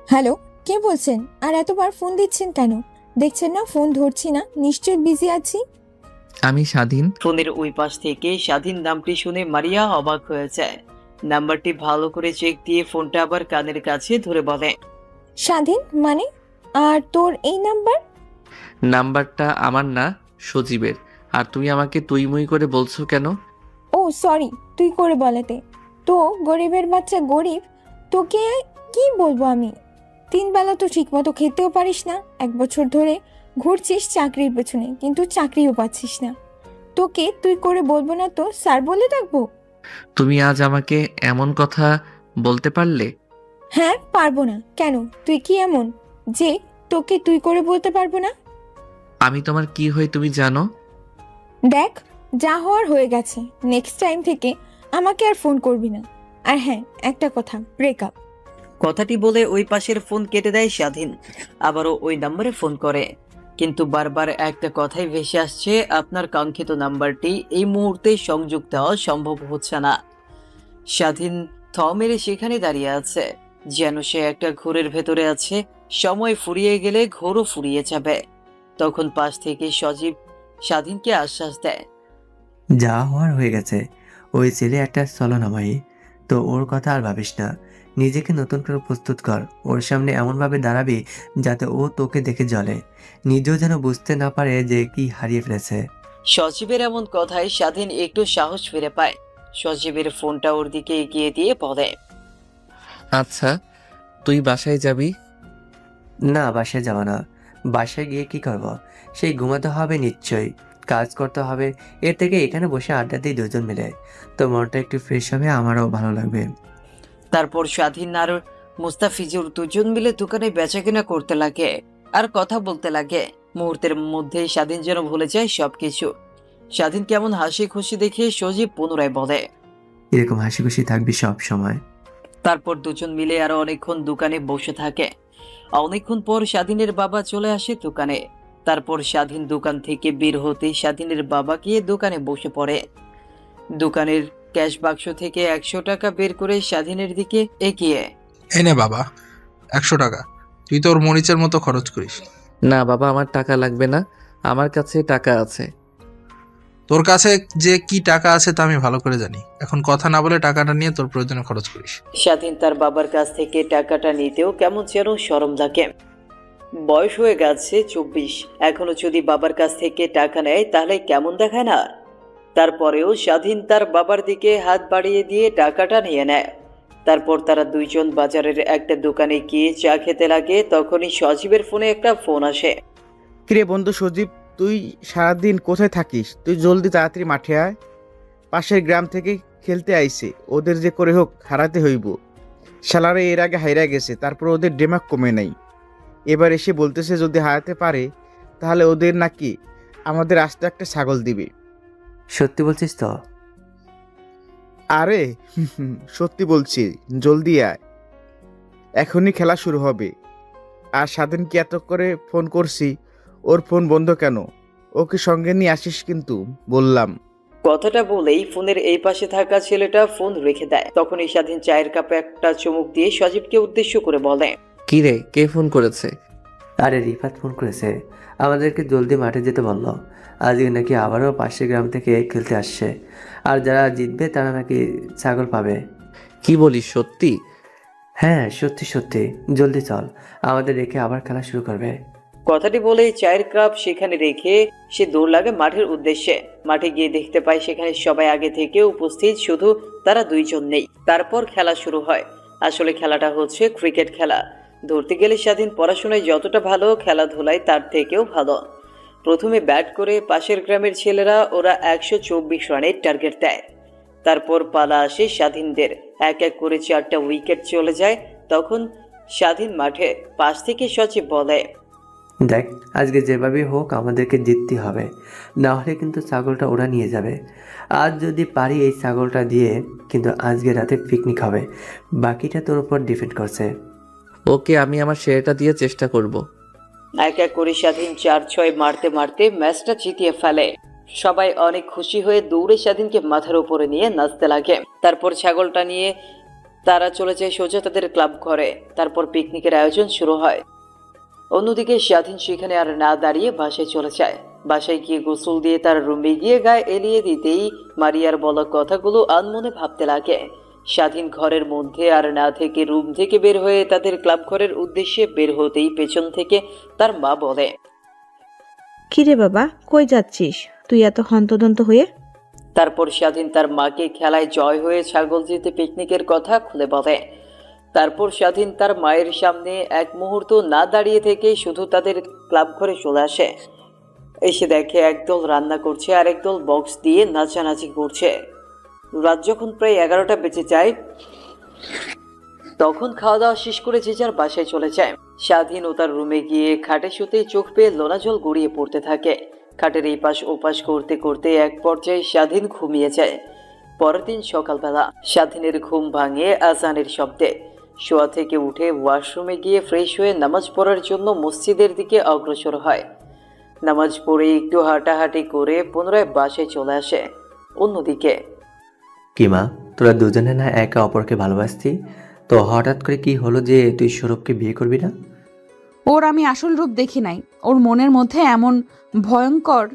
হ্যালো, কে বলছেন? আর এতবার ফোন দিচ্ছেন কেন? দেখছেন না ফোন ধরছি না, নিশ্চয়ই বিজি আছি। আমি স্বাধীন। ফোনের ওই পাশ থেকে স্বাধীন নামটি শুনে মারিয়া অবাক হয়ে যায়। নাম্বারটি ভালো করে চেক দিয়ে ফোনটা আবার কানের কাছে ধরে বলে, স্বাধীন মানে? আর তোর এই নাম্বার? নাম্বারটা আমার না, সজীবের। আর তুমি আমাকে তুই মুই করে বলছো কেন? ও সরি, তুই করে বলেতে। তো গরিবের বাচ্চা গরিব, তোকে কি বলবো আমি? 3 বেলা তো ঠিক মতো খেতেও পারিস না, 1 বছর ধরে ঘুরছিস চাকরির পেছনে, কিন্তু চাকরিও পাচ্ছিস না। তোকে তুই করে বলবো না তো স্যার বলে ডাকবো? তুমি আজ আমাকে এমন কথা বলতে পারলে? হ্যাঁ, পারবো না কেন? তুই কি এমন যে তোকে তুই করে বলতে পারবো না? আমি তোমার কি হই তুমি জানো? দেখ, যা হওয়ার হয়ে গেছে। নেক্সট টাইম থেকে আমাকে আর ফোন করবি না। আর হ্যাঁ, একটা কথা, ব্রেকআপ। কথাটি বলে ওই পাশের ফোন কেটে দেয় স্বাধীন। আবারও ওই নম্বরে ফোন করে, কিন্তু বারবার একটা কথাই ভেসে আসছে, আপনার কাঙ্ক্ষিত নাম্বারটি এই মুহূর্তে সংযুক্ত হওয়া সম্ভব হচ্ছে না। স্বাধীন থ মেরে সেখানে দাঁড়িয়ে আছে, যেন সে একটা ঘোরের ভেতরে আছে। সময় ফুরিয়ে গেলে ঘোরও ফুরিয়ে যাবে। তখন পাশ থেকে সজীব স্বাধীনকে আশ্বাস দেয়, যা হওয়ার হয়ে গেছে। ওই ছেলে একটা ছলনাময়ী, তো ওর কথা আর ভাবিস না। নিজেকে নতুন করে প্রস্তুত কর। ওর সামনে এমনভাবে দাঁড়াবি যাতে ও তোকে দেখে জ্বলে, নিজেও যেন বুঝতে না পারে যে কি হারিয়ে ফেলেছে। সজীবের এমন কথায় স্বাধীন একটু সাহস ফিরে পায়। সজীবের ফোনটা ওর দিকে এগিয়ে দিয়ে বলে, আচ্ছা, তুই বাসায় যাবি? না, বাসায় যাব না। বাসায় গিয়ে কি করব? সেই ঘুমাতে হবে নিশ্চয়ই, কাজ করতে হবে। এর থেকে এখানে বসে আড্ডা দিই দুজন মিলে, তো মনটা একটু ফ্রেশ হবে, আমারও ভালো লাগবে। তারপর স্বাধীন আর মুস্তাফিজুর দুজন মিলে দোকানে বেচাকেনা করতে লাগে আর কথা বলতে লাগে। মুহূর্তের মধ্যেই স্বাধীন যেন ভুলে যায় সবকিছু। স্বাধীন কেমন হাসি খুশি দেখে সজীব পুনরায় বলে, এরকম হাসি খুশি থাকবি সব সময়। তারপর দুজন মিলে আরো অনেকক্ষণ দোকানে বসে থাকে। অনেকক্ষণ পর স্বাধীনের বাবা চলে আসে দোকানে। তারপর স্বাধীন দোকান থেকে বের হতে স্বাধীনের বাবা গিয়ে দোকানে বসে পড়ে। দোকানের ক্যাশ বাক্স থেকে 100 টাকা বের করে স্বাধীনের দিকে এগিয়ে, এনে বাবা, 100 টাকা। তুই তোর মরিচের মতো খরচ করিস। না বাবা, আমার টাকা লাগবে না, আমার কাছে টাকা আছে। তোর কাছে যে কি টাকা আছে তা আমি ভালো করে জানি। এখন কথা না বলে টাকাটা নিয়ে তোর প্রয়োজনে খরচ করিস। স্বাধীন তার বাবার কাছ থেকে টাকাটা নিতেও কেমন যেন শরম লাগে। বয়স হয়ে গেছে 24, এখনো যদি বাবার কাছ থেকে টাকা নেয় তাহলে কেমন দেখায় না। তারপরেও স্বাধীন তার বাবার দিকে হাত বাড়িয়ে দিয়ে টাকাটা নিয়ে নেয়। তারপর তারা দুইজন বাজারের একটা দোকানে গিয়ে চা খেতে লাগে। তখনই সজীবের ফোনে একটা ফোন আসে। কিরে বন্ধু সজীব, তুই সারাদিন কোথায় থাকিস? তুই জলদি তাড়াতাড়ি মাঠে আয়। পাশের গ্রাম থেকে খেলতে আইছে, ওদের যে করে হোক হারাতে হইব। শালারে এর আগে হাইরা গেছে, তারপর ওদের ডেমাক কমে নাই। এবার এসে বলতেছে যদি হারাতে পারে তাহলে ওদের নাকি আমাদের আস্তে একটা ছাগল দিবে। সত্যি বলছিস তো? আরে সত্যি বলছি, জলদি আয়, এখনই খেলা শুরু হবে। আর স্বাধীনকে এত করে ফোন করছি, ওর ফোন বন্ধ কেন? ওকে সঙ্গে নিয়ে আসিস কিন্তু বললাম। কথাটা বলেই ফোনের এই পাশে থাকা ছেলেটা ফোন রেখে দেয়। তখনই স্বাধীন চায়ের কাপে একটা চুমুক দিয়ে সজীবকে উদ্দেশ্য করে বলে, কি রে, কে ফোন করেছে? আরে রিফাত ফোন করেছে, আমাদেরকে জলদি মাঠে যেতে বললো। আজকে নাকি আবারও পাশের গ্রাম থেকে খেলতে আসছে, আর যারা জিতবে তারা নাকি ছাগল পাবে। কি বলিস, সত্যি? হ্যাঁ সত্যি সত্যি, জলদি চল, আমাদের রেখে আবার খেলা শুরু করবে। কথাটি বলেই চায়ের কাপ সেখানে রেখে সে দৌড় লাগে মাঠের উদ্দেশ্যে। মাঠে গিয়ে দেখতে পায় সেখানে সবাই আগে থেকে উপস্থিত, শুধু তারা দুইজন নেই। তারপর খেলা শুরু হয়। আসলে খেলাটা হচ্ছে ক্রিকেট খেলা। ধরতে গেলে স্বাধীন পড়াশোনায় যতটা ভালো, খেলাধুলায় তার থেকেও ভালো। প্রথমে ব্যাট করে পাশের গ্রামের ছেলেরা, ওরা 124 রানের টার্গেট দেয়। তারপর পালা আসে স্বাধীনদের। এক এক করে 4টা উইকেট চলে যায়। তখন স্বাধীন মাঠে পাশ থেকে সচিব বলে, দেখ, আজকে যেভাবেই হোক আমাদেরকে জিততে হবে, না হলে কিন্তু ছাগলটা ওরা নিয়ে যাবে। আজ যদি পারি এই ছাগলটা দিয়ে কিন্তু আজকে রাতে পিকনিক হবে। বাকিটা তোর উপর ডিপেন্ড করছে। ওকে, আমি আমার শেয়ারটা দিয়ে চেষ্টা করব। এক এক করে স্বাধীন 4-6 মারতে মারতে ম্যাচটা জিতিয়ে ফেলে। সবাই অনেক খুশি হয়ে দৌড়ে স্বাধীনকে মাথার উপরে নিয়ে নাচতে লাগে। তারপর ছাগলটা নিয়ে তারা চলে যায় সোজা তাদের ক্লাব ঘরে। তারপর পিকনিকের আয়োজন শুরু হয়। অন্যদিকে স্বাধীন সেখানে আর না দাঁড়িয়ে বাসায় চলে যায়। বাসায় গিয়ে গোসল দিয়ে তার রুমে গিয়ে গায়ে এলিয়ে দিতেই মারিয়ার বলা কথাগুলো আনমনে ভাবতে লাগে। স্বাধীন ঘরের মধ্যে আর না থেকে রুম থেকে বের হয়ে তাদের ক্লাব ঘরের উদ্দেশ্যে বের হতেই পেছন থেকে তার মা বলে, কিরে বাবা, কই যাচ্ছিস তুই এত হন্তদন্ত হয়ে? তারপর স্বাধীন তার মাকে খেলায় জয় হয়ে ছাগল জিতে পিকনিকের কথা খুলে বলে। তারপর স্বাধীন তার মায়ের সামনে এক মুহূর্ত না দাঁড়িয়ে থেকে শুধু তাদের ক্লাব ঘরে চলে আসে। এসে দেখে একদল রান্না করছে আর একদল বক্স দিয়ে নাচানাচি করছে। রাত যখন প্রায় 11টা বেজে যায়, তখন খাওয়া দাওয়া শেষ করে যে যার বাসায় চলে যায়। স্বাধীন ও তার রুমে গিয়ে খাটে শুতেই চোখ পেয়ে লোনা জল গড়িয়ে পড়তে থাকে। খাটের এই পাশ ওপাশ করতে করতে এক পর্যায়ে স্বাধীন ঘুমিয়ে যায়। পরের দিন সকালবেলা স্বাধীনের ঘুম ভাঙে আজানের শব্দে। শোয়া থেকে উঠে ওয়াশরুমে গিয়ে ফ্রেশ হয়ে নামাজ পড়ার জন্য মসজিদের দিকে অগ্রসর হয়। নামাজ পড়ে একটু হাঁটাহাঁটি করে পুনরায় বাসায় চলে আসে। অন্যদিকে, কি মা, তোরা দুজনে না একে অপরকে ভালোবাসতি, তো হঠাৎ করে কি হলো যে তুই সৌরভকে বিয়ে করবি না? ওর আমি আসল রূপ দেখি নাই। ওর মনের মধ্যে এমন ভয়ঙ্কর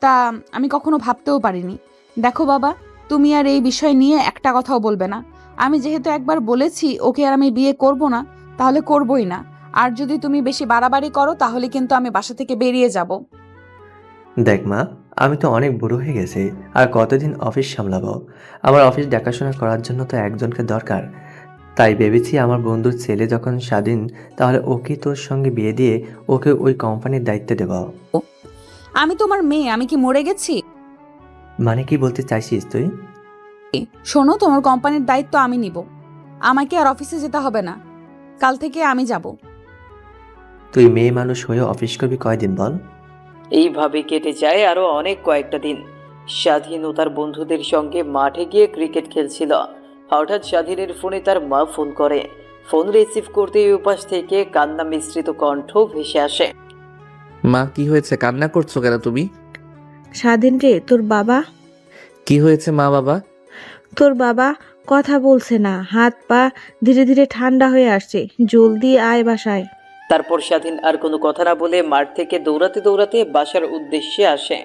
তা আমি কখনো ভাবতেও পারিনি। দেখো বাবা, তুমি আর এই বিষয় নিয়ে একটা কথাও বলবে না। আমি যেহেতু একবার বলেছি ওকে আর আমি বিয়ে করব না, তাহলে করবই না। আর যদি তুমি বেশি বাড়াবাড়ি করো তাহলে কিন্তু আমি বাসা থেকে বেরিয়ে যাব। দেখ মা, আমি তো অনেক বুড়ো হয়ে গেছি, আর কতদিন অফিস সামলাবো? আমার অফিস দেখাশোনা করার জন্য তো একজনকে দরকার। তাই ভেবেছি আমার বন্ধুর ছেলে যখন স্বাধীন, তাহলে ওকে তোর সঙ্গে বিয়ে দিয়ে ওকে ওই কোম্পানির দায়িত্ব দেব। আমি তোমার মেয়ে, আমি কি মরে গেছি? মানে কি বলতে চাইছিস তুই? শোনো, তোমার কোম্পানির দায়িত্ব আমি নিব। আমাকে আর অফিসে যেতে হবে না, কাল থেকে আমি যাব। তুই মেয়ে মানুষ হয়ে অফিস করবি কয়দিন বল? এইভাবে কেটে যায় আরো অনেক কয়েকটা দিন। স্বাধীন ও তার বন্ধুদের সঙ্গে মাঠে গিয়ে ক্রিকেট খেলছিল। হঠাৎ স্বাধীনের ফোনে তার মা ফোন করে। ফোন রিসিভ করতে উপাস থেকে কান্না মিশ্রিত কণ্ঠ ভেসে আসে। মা, কি হয়েছে? কান্না করছো কেন তুমি? স্বাধীন রে, তোর বাবা। কি হয়েছে মা বাবা? তোর বাবা কথা বলছে না, হাত পা ধীরে ধীরে ঠান্ডা হয়ে আসছে, জলদি আয় বাসায়। তারপর স্বাধীন আর কোনো কথা না বলে মাঠ থেকে দৌড়াতে দৌড়াতে বাসার উদ্দেশ্যে আসে।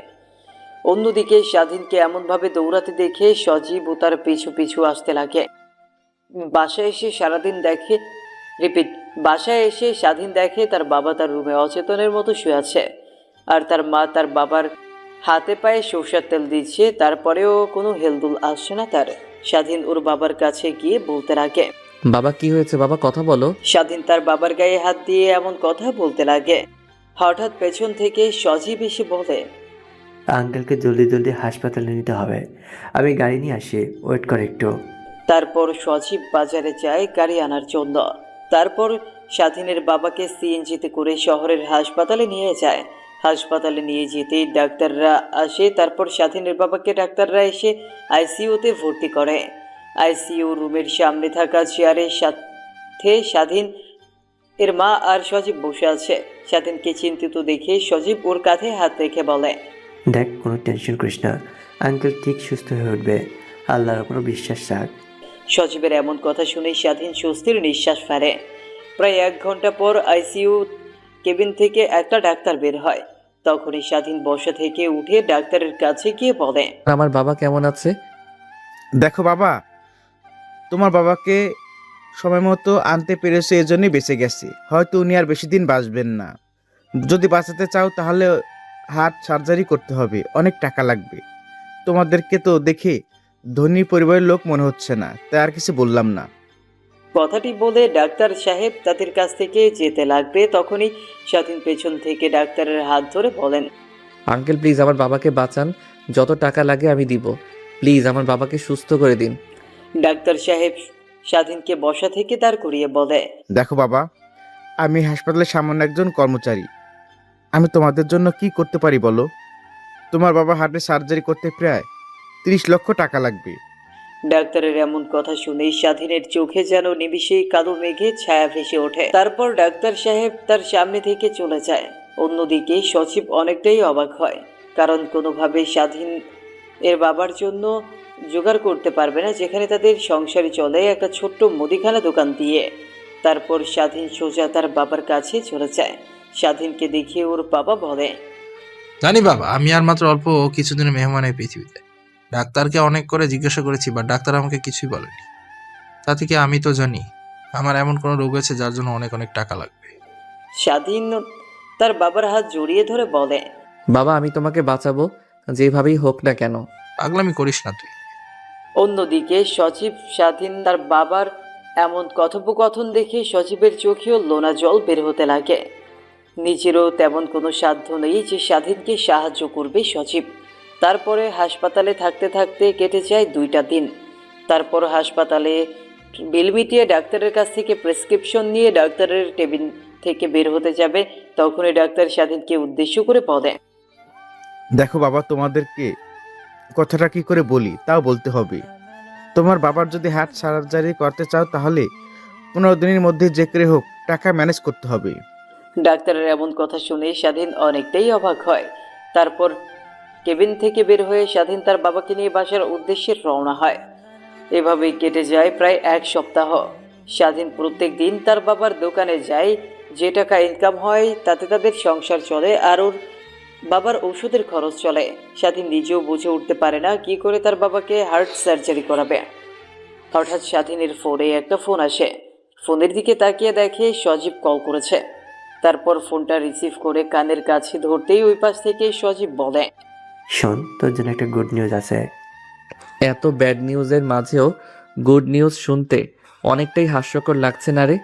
অন্যদিকে স্বাধীনকে এমনভাবে দৌড়াতে দেখে সজীব ও তার পিছু পিছু আসতে লাগে। বাসায় এসে সারাদিন দেখে রিপিট বাসায় এসে স্বাধীন দেখে তার বাবা তার রুমে অচেতনের মতো শুয়ে আছে, আর তার মা তার বাবার হাতে পায়ে সরষের তেল দিচ্ছে। তারপরেও কোনো হেলদুল আসছে না তার। স্বাধীন ওর বাবার কাছে গিয়ে বলতে লাগে, বাবা কি হয়েছে বাবা, কথা বলো। স্বাধীন তার বাবার গায়ে হাত দিয়ে এমন কথা বলতে লাগে। হঠাৎ পেছন থেকে সজীব এসে বলে, আঙ্কেলকে জলদি জলদি হাসপাতালে নিতে হবে, আমি গাড়ি নিয়ে আসি, ওয়েট কর একটু। তারপর সজীব বাজারে যায় গাড়ি আনার জন্য। তারপর স্বাধীনের বাবাকে সিএনজিতে করে শহরের হাসপাতালে নিয়ে যায়। হাসপাতালে নিয়ে যেতেই ডাক্তাররা আসে। তারপর স্বাধীনের বাবাকে ডাক্তাররা এসে আইসিইউতে ভর্তি করে। আইসিইউ রুমের সামনে থাকা চেয়ারের সাথে স্বাধীন এর মা আর সজীব বসে আছে। স্বাধীনকে চিন্তিত দেখে সজীব ওর কাঁধে হাত রেখে বলে, দেখ, কোনো টেনশন করিস না, আঙ্কেল ঠিক সুস্থ হয়ে উঠবে, আল্লাহর উপর বিশ্বাস রাখ। সজীবের এমন কথা শুনে স্বাধীন স্বস্তির নিঃশ্বাস ফেলে। প্রায় 1 ঘন্টা পর আইসিইউ কেবিন থেকে একটা ডাক্তার বের হয়। তখনই স্বাধীন বসা থেকে উঠে ডাক্তারের কাছে গিয়ে বলে, আমার বাবা কেমন আছে? দেখো বাবা, তোমার বাবাকে সময় মতো আনতে পেরেছে, এজন্যই বেঁচে গেছে। হয়তো উনি আর বেশি দিন বাঁচবেন না। যদি বাঁচাতে চাও তাহলে হার্ট সার্জারি করতে হবে, অনেক টাকা লাগবে। তোমাদেরকে তো দেখে ধনী পরিবারের লোক মনে হচ্ছে না, তাই আর কিছু বললাম না। কথাটি বলে ডাক্তার সাহেব তাদের কাছ থেকে যেতে লাগবে। তখনই স্বাধীন পেছন থেকে ডাক্তারের হাত ধরে বলেন, আঙ্কেল প্লিজ আমার বাবাকে বাঁচান, যত টাকা লাগে আমি দিব, প্লিজ আমার বাবাকে সুস্থ করে দিন। ডাক্তার সাহেব স্বাধীনকে বসা থেকে দাঁড় করিয়ে বলে, দেখো বাবা, আমি হাসপাতালের সামান্য একজন কর্মচারী। আমি তোমাদের জন্য কি করতে পারি বলো? তোমার বাবা হার্টের সার্জারি করতে প্রায় 30 লক্ষ টাকা লাগবে। ডাক্তারের এমন কথা শুনেই স্বাধীনের চোখে যেন নিমিষেই কালো মেঘে ছায়া ভেসে ওঠে। তারপর ডাক্তার সাহেব তার সামনে থেকে চলে যায়। অন্যদিকে সচিব অনেকটাই অবাক হয়, কারণ কোনোভাবে স্বাধীন এর বাবার জন্য জোগাড় করতে পারবে না, যেখানে তাদের সংসার চলে একটা ছোট্ট মুদিখানা দোকান দিয়ে। তারপর স্বাধীন সোজা তার বাবার কাছে চলে যায়। স্বাধীনকে দেখে ওর বাবা বলে, জানি বাবা, আমি আর মাত্র অল্প কিছুদিনের মেহমান এই পৃথিবীতে। ডাক্তারকে অনেক করে জিজ্ঞাসা করেছি, বা ডাক্তার আমাকে কিছুই বলেনি। তা থেকে আমি তো জানি আমার এমন কোনো রোগ আছে যার জন্য অনেক অনেক টাকা লাগবে। স্বাধীন তার বাবার হাত জড়িয়ে ধরে বলে, বাবা আমি তোমাকে বাঁচাবো, যেভাবেই হোক না কেন। পাগলামি করিস না তুই। অন্যদিকে সচিব স্বাধীন তার বাবার এমন কথোপকথন দেখে সচিবের চোখেও লোনা জল বের হতে লাগে। নিজেরও তেমন কোনো সাধ্য নেই যে স্বাধীনকে সাহায্য করবে সচিব। তারপরে হাসপাতালে থাকতে থাকতে কেটে যায় 2টা দিন। তারপর হাসপাতালে বিল মিটিয়ে ডাক্তারের কাছ থেকে প্রেসক্রিপশন নিয়ে ডাক্তারের টেবিল থেকে বের হতে যাবে। তখনই ডাক্তার স্বাধীনকে উদ্দেশ্য করে বলে, দেখো বাবা, তোমাদেরকে কথাটা কি করে বলি তাও বলতে হবে। তোমার বাবার যদি হার্ট সার্জারি করতে চাও তাহলে 15 দিনের মধ্যে যে করে হোক টাকা ম্যানেজ করতে হবে। ডাক্তারের এমন কথা শুনে স্বাধীন অনেকটাই অবাক হয়। তারপর কেবিন থেকে বের হয়ে স্বাধীন তার বাবাকে নিয়ে বাসার উদ্দেশ্যে রওনা হয়। এভাবেই কেটে যায় প্রায় 1 সপ্তাহ। স্বাধীন প্রত্যেক দিন তার বাবার দোকানে যায়। যে টাকা ইনকাম হয় তাতে তাদের সংসার চলে, আর ওর বাবার ওষুধের খরচ চলে। স্বাধীন নিজেও বুঝে উঠতে পারে না কি করে তার বাবাকে হার্ট সার্জারি করাবে। হঠাৎ স্বাধীনের ফোনে একটা ফোন আসে। ফোনের দিকে তাকিয়ে দেখে সজীব কল করেছে। তারপর ফোনটা রিসিভ করে কানের কাছে ধরতেই ওই পাশ থেকে সজীব বলে, শোন, তোর জন্য একটা গুড নিউজ আছে। এত ব্যাড নিউজের মাঝেও গুড নিউজ শুনতে অনেকটাই হাস্যকর লাগছে না রে?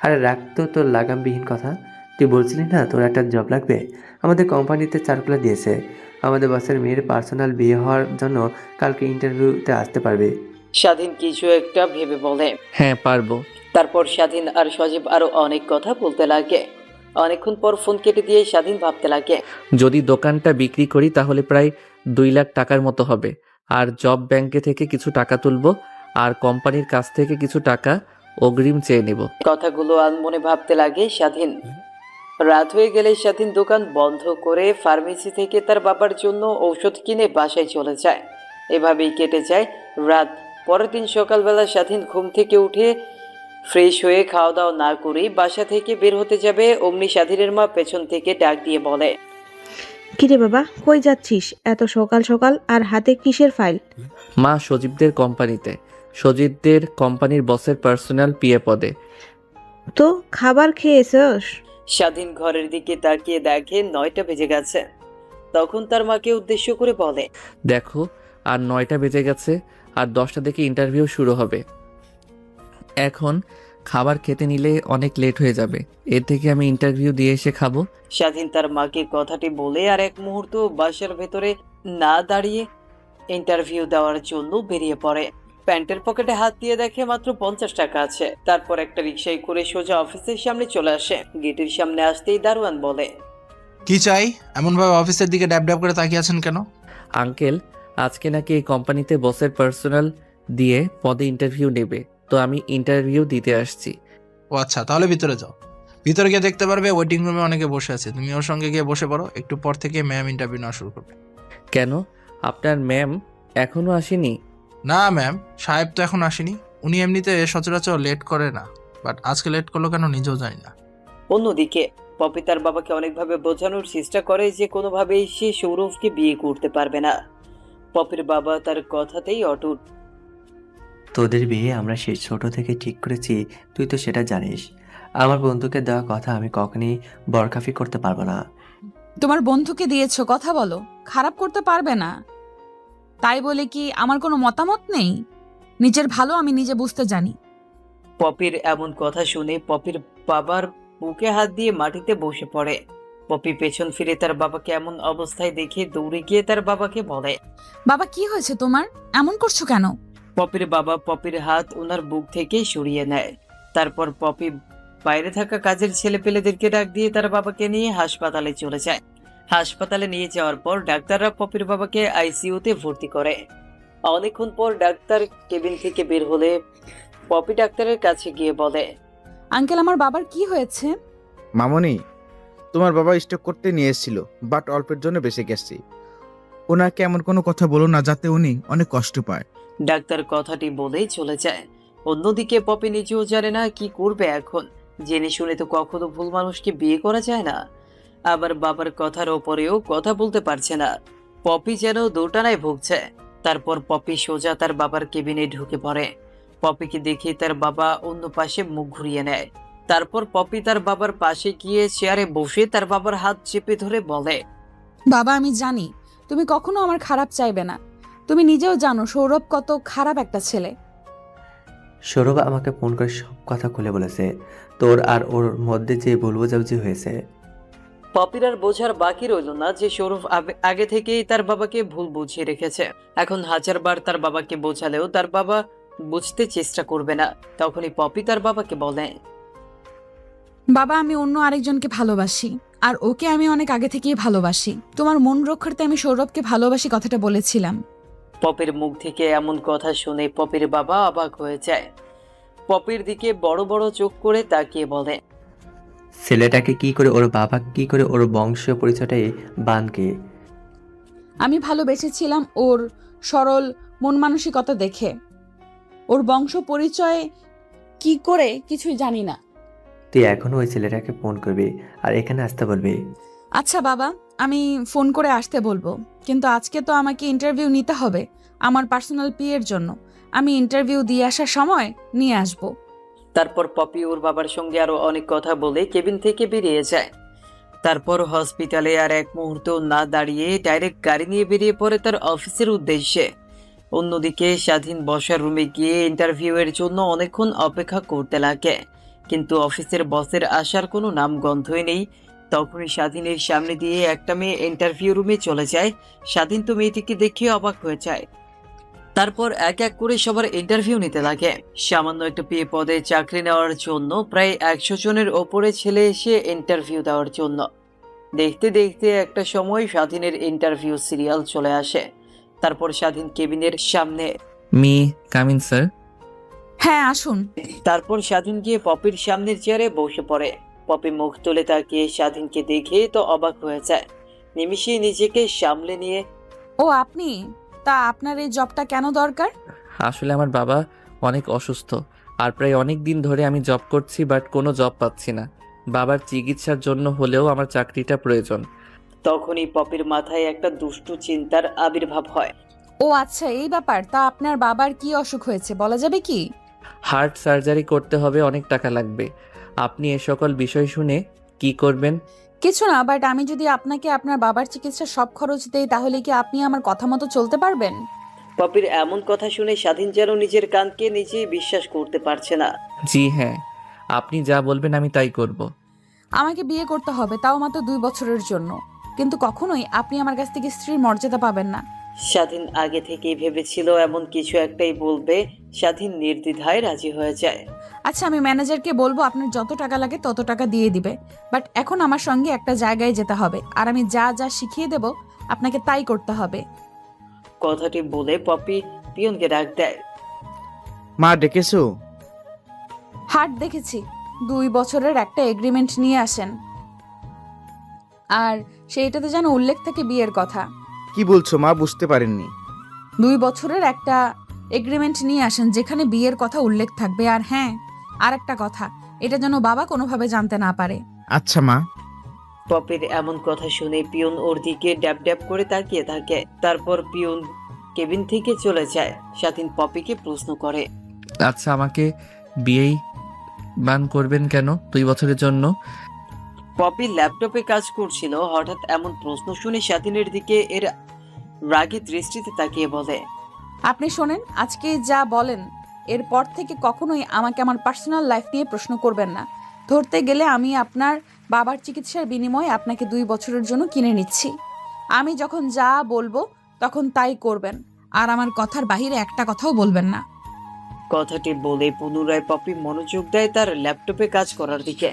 আরে রাখ তো তোর লাগামবিহীন কথা। তুই বলছিলি না তোর একটা জব লাগবে? আমাদের কোম্পানিতে সার্কুলার দিয়েছে, আমাদের বসের মেয়ের পার্সোনাল বিয়ে হওয়ার জন্য কালকে ইন্টারভিউতে আসতে পারবে। স্বাধীন কিছু একটা ভেবে বলে, হ্যাঁ পারবো। তারপর স্বাধীন আর সজীব আরো অনেক কথা বলতে লাগে। অনেকক্ষণ পর ফোন কেটে দিয়ে স্বাধীন ভাবতে লাগে, যদি দোকানটা বিক্রি করি তাহলে প্রায় 2 লাখ টাকার মতো হবে, আর জব ব্যাংকে থেকে কিছু টাকা তুলবো, আর কোম্পানির কাছ থেকে কিছু টাকা অগ্রিম চেয়ে নেব। কথাগুলো আনমনে ভাবতে লাগে স্বাধীন। রাত হয়ে গেলে স্বাধীন দোকান বন্ধ করে ফার্মেসি থেকে তার বাবার জন্য ঔষধ কিনে বাসায় চলে যায়। এভাবেই কেটে যায় রাত। পরের দিন সকালবেলা স্বাধীন ঘুম থেকে উঠে ফ্রেশ হয়ে খাওয়া দাওয়া না করেই বাসা থেকে বের হতে যাবে। অমনি স্বাধীনের মা পেছন থেকে ডাক দিয়ে বলে, কিরে বাবা, কই যাচ্ছিস এত সকাল সকাল, আর হাতে কিসের ফাইল? মা, সজীবদের কোম্পানিতে, সজীবদের কোম্পানির বসের পার্সোনাল পিএ পদে। তো খাবার খেয়েছস? স্বাধীন ঘরের দিকে তাকিয়ে দেখে 9টা বেজে গেছে। তখন তার মাকে উদ্দেশ্য করে বলে, দেখো, আর 9টা বেজে গেছে, আর 10টা থেকে ইন্টারভিউ শুরু হবে। এখন খাবার খেতে নিলে অনেক লেট হয়ে যাবে, এর থেকে আমি ইন্টারভিউ দিয়ে এসে খাবো। স্বাধীন তার মাকে কথাটি বলে আর এক মুহূর্ত বাসার ভেতরে না দাঁড়িয়ে ইন্টারভিউ দেওয়ার জন্য বেরিয়ে পড়ে। প্যান্টের পকেটে হাত দিয়ে দেখে মাত্র 50 টাকা আছে। তারপর একটা রিকশায় করে সোজা অফিসের সামনে চলে আসে। গেটের সামনে আসতেই দারোয়ান বলে, কি চাই? এমনভাবে অফিসের দিকে ড্যাব ড্যাব করে তাকিয়ে আছেন কেন? আঙ্কেল, আজকে নাকি এই কোম্পানিতে বসের পার্সোনাল দিয়ে পদে ইন্টারভিউ নেবে, তো আমি ইন্টারভিউ দিতে আসছি। ও আচ্ছা, তাহলে ভিতরে যাও। ভিতরে গিয়ে দেখতে পারবে ওয়েটিং রুমে অনেকে বসে আছে, তুমি ওর সঙ্গে গিয়ে বসে পড়ো। একটু পর থেকে ম্যাম ইন্টারভিউ নেওয়া শুরু করবে। কেন, আপনার ম্যাম এখনো আসেনি? না ম্যাম, সাহেব তো এখন আসেনি। উনি এমনিতে সচরাচর লেট করে না, বাট আজকে লেট করলো কেন নিজেও জানি না। অন্যদিকে পপি তার বাবাকে অনেকভাবে বোঝানোর চেষ্টা করে যে কোনোভাবেই সে সৌরভকে বিয়ে করতে পারবে না। পপির বাবা তার কথাতেই অটুট। তোদের বিয়ে আমরা সেই ছোট থেকে ঠিক করেছি, তুই তো সেটা জানিস। আমার বন্ধুকে দেওয়া কথা আমি কখনই বরখাফি করতে পারবো না। তোমার বন্ধুকে দিয়েছো, কথা বলো, খারাপ করতে পারবে না। তাই বলে কি আমার কোনো মতামত নেই? নিজের ভালো আমি নিজে বুঝতে জানি। পপির এমন কথা শুনে পপির বাবার বুকে হাত দিয়ে মাটিতে বসে পড়ে। পপি পেছন ফিরে তার বাবাকে এমন অবস্থায় দেখে দৌড়ে গিয়ে তার বাবাকে বলে, বাবা কি হয়েছে তোমার? এমন করছো কেন? পপির বাবা পপির হাত ওনার বুক থেকে সরিয়ে নেয়। তারপর পপি বাইরে থাকা কাজের ছেলেপেলেদেরকে ডাক দিয়ে তার বাবাকে নিয়ে হাসপাতালে চলে যায়। হাসপাতালে নিয়ে যাওয়ার পর ডাক্তাররা পপির বাবাকে আইসিইউতে ভর্তি করে। অনেকক্ষণ পর ডাক্তার কেবিন থেকে বের হলে পপি ডাক্তারের কাছে গিয়ে বলে, আঙ্কেল, আমার বাবার কি হয়েছে? মামনি, তোমার বাবা স্ট্রোক করতে নিয়ে এসেছিল, বাট অল্পের জন্য বেঁচে গেছে। ওনাকে এমন কোনো কথা বলো না যাতে উনি অনেক কষ্ট পায়। ডাক্তার কথাটি বলেই চলে যায়। অন্যদিকে পপি নিজেও জানে না কি করবে এখন। জেনে শুনে তো কখনো ভুল মানুষকে বিয়ে করা যায় না, আবার বাবার কথার ওপরেও কথা বলতে পারছে না। পপি যেন দোটানায় ভুগছে। তারপর পপি সোজা তার বাবার কেবিনে ঢুকে পড়ে। পপিকে দেখে তার বাবা অন্য পাশে মুখ ঘুরিয়ে নেয়। তারপর পপি তার বাবার পাশে গিয়ে চেয়ারে বসে তার বাবার হাত চেপে ধরে বলে, বাবা, আমি জানি তুমি কখনো আমার খারাপ চাইবে না। তুমি নিজেও জানো সৌরভ কত খারাপ একটা ছেলে। সৌরভ আমাকে ফোন করে সব কথা খুলে বলেছে, তোর আর ওর মধ্যে যে ভুল বোঝাবুঝি হয়েছে। পপির আর বোঝার বাকি রইল না যে সৌরভ আগে থেকেই তার বাবাকে ভুল বুঝিয়ে রেখেছে। এখন হাজারবার তার বাবাকে বোঝালেও তার বাবা বুঝতে চেষ্টা করবে না। তখনই পপি তার বাবাকে বলে, বাবা, আমি অন্য আরেকজনকে ভালোবাসি, আর ওকে আমি অনেক আগে থেকেই ভালোবাসি। তোমার মন রক্ষার্থে আমি সৌরভকে ভালোবাসি কথাটা বলেছিলাম। পপির মুখ থেকে এমন কথা শুনে পপির বাবা অবাক হয়ে যায়। পপির দিকে বড় বড় চোখ করে তাকিয়ে বলে, ছেলেটাকে কি করে, ওর বাবা কি করে, ওর বংশীয় পরিচয়টাই বানকে। আমি ভালোবেসেছিলাম ওর সরল মন মানসিকতা দেখে। ওর বংশ পরিচয় কি করে কিছুই জানি না। তুই এখনো ওই ছেলেটাকে ফোন করবি আর এখানে আসতে বলবি। আচ্ছা বাবা, আমি ফোন করে আসতে বলবো, কিন্তু আজকে তো আমাকে ইন্টারভিউ নিতে হবে আমার পার্সোনাল পিএর জন্য। আমি ইন্টারভিউ দিয়ে আসার সময় নিয়ে আসব। তারপর পপি ওর বাবার সঙ্গে আরো অনেক কথা বলে কেবিন থেকে বেরিয়ে যায়। তারপর হসপিটালে আর এক মুহূর্ত না দাঁড়িয়ে ডাইরেক্ট গাড়ি নিয়ে বেরিয়ে পড়ে তার অফিসের উদ্দেশ্যে। অন্যদিকে স্বাধীন বসার রুমে গিয়ে ইন্টারভিউ এর জন্য অনেকক্ষণ অপেক্ষা করতে লাগে, কিন্তু অফিসের বসের আসার কোনো নাম গন্ধই নেই। তখনই স্বাধীনের সামনে দিয়ে একটা মেয়ে ইন্টারভিউ রুমে চলে যায়। স্বাধীন তো মেয়েটিকে দেখে অবাক হয়ে যায়। তারপর এক এক করে সবার ইন্টারভিউ নিতে লাগে। সামান্য একটা পিএ পদে চাকরি নেওয়ার জন্য প্রায় 100 জনের ওপরে ছেলে এসে ইন্টারভিউ দেওয়ার জন্য। দেখতে দেখতে একটা সময় স্বাধীনের ইন্টারভিউ সিরিয়াল চলে আসে। তারপর স্বাধীন কেবিনের সামনে, মি কামিন স্যার? হ্যাঁ, আসুন। তারপর স্বাধীন গিয়ে পপির সামনের চেয়ারে বসে পড়ে। পপি মুখ তুলে তাকিয়ে স্বাধীনকে দেখে তো অবাক হয়ে যায়। নিমিষেই নিজেকে সামলে নিয়ে, ও আপনি? তা আপনার এই জবটা কেন দরকার? আসলে আমার বাবা অনেক অসুস্থ, আর প্রায় অনেক দিন ধরে আমি জব করছি, বাট কোনো জব পাচ্ছি না। বাবার চিকিৎসার জন্য হলেও আমার চাকরিটা প্রয়োজন। তখনই পপির মাথায় একটা দুষ্টু চিন্তার আবির্ভাব হয়। ও আচ্ছা, এই ব্যাপার। তা আপনার বাবার কি অসুখ হয়েছে বলা যাবে কি? হার্ট সার্জারি করতে হবে, অনেক টাকা লাগবে। আপনি এ সকল বিষয় শুনে কি করবেন? কিছু না, বাট আমি যদি আপনাকে আপনার বাবার চিকিৎসার সব খরচ দেই তাহলে কি আপনি আমার কথা মতো চলতে পারবেন? পপির এমন কথা শুনে স্বাধীন যেন নিজের কানকে নিজেই বিশ্বাস করতে পারছে না। জি হ্যাঁ, আপনি যা বলবেন আমি তাই করব। আমাকে বিয়ে করতে হবে, তাও মাত্র 2 বছরের জন্য। কিন্তু কখনোই আপনি আমার কাছ থেকে স্ত্রীর মর্যাদা পাবেন না। স্বাধীন আগে থেকেই ভেবেছিল এমন কিছু একটাই বলবে। স্বাধীন নির্দ্বিধায় রাজি হয়ে যায়। আচ্ছা, আমি ম্যানেজারকে বলবো আপনার যত টাকা লাগে তত টাকা দিয়ে দিবে, বাট এখন আমার সঙ্গে একটা জায়গায় যেতে হবে, আর আমি যা যা শিখিয়ে দেব আপনাকে তাই করতে হবে। কথাটি বলে পপি পিয়নকে ডাক দেয়। মা ডেকেছো? হাট দেখেছি, 2 বছরের একটা এগ্রিমেন্ট নিয়ে আসেন, আর সেইটাতে যেন উল্লেখ থাকে বিয়ের কথা। কি বলছো মা, বুঝতে পারেননি। 2 বছরের একটা এগ্রিমেন্ট নিয়ে আসেন যেখানে বিয়ের কথা উল্লেখ থাকবে। আর হ্যাঁ, আর একটা কথা, এটা যেন বাবা কোনোভাবে জানতে না পারে। আচ্ছা মা। পপির এমন কথা শুনে পিয়ন ওর দিকে ড্যাব ড্যাব করে তাকিয়ে থাকে। তারপর পিয়ন কেবিন থেকে চলে যায়। স্বাধীন পপিকে প্রশ্ন করে, আচ্ছা, আমাকে বিয়েই বান করবেন কেন 2 বছরের জন্য? পপি ল্যাপটপে কাজ করছিল। হঠাৎ এমন প্রশ্ন শুনে স্বাধীনের দিকে এর রাগী দৃষ্টিতে তাকিয়ে বলে, আপনি শোনেন, আজকে যা বলেন এরপর থেকে কখনোই আমাকে আমার পার্সোনাল লাইফ নিয়ে প্রশ্ন করবেন না। ধরতে গেলে আমি আপনার বাবার চিকিৎসার বিনিময়ে আপনাকে 2 বছরের জন্য কিনে নিচ্ছি। আমি যখন যা বলবো তখন তাই করবেন, আর আমার কথার বাইরে একটা কথাও বলবেন না। কথাটি বলে পুনরায় পপি মনোযোগ দেয় তার ল্যাপটপে কাজ করার দিকে।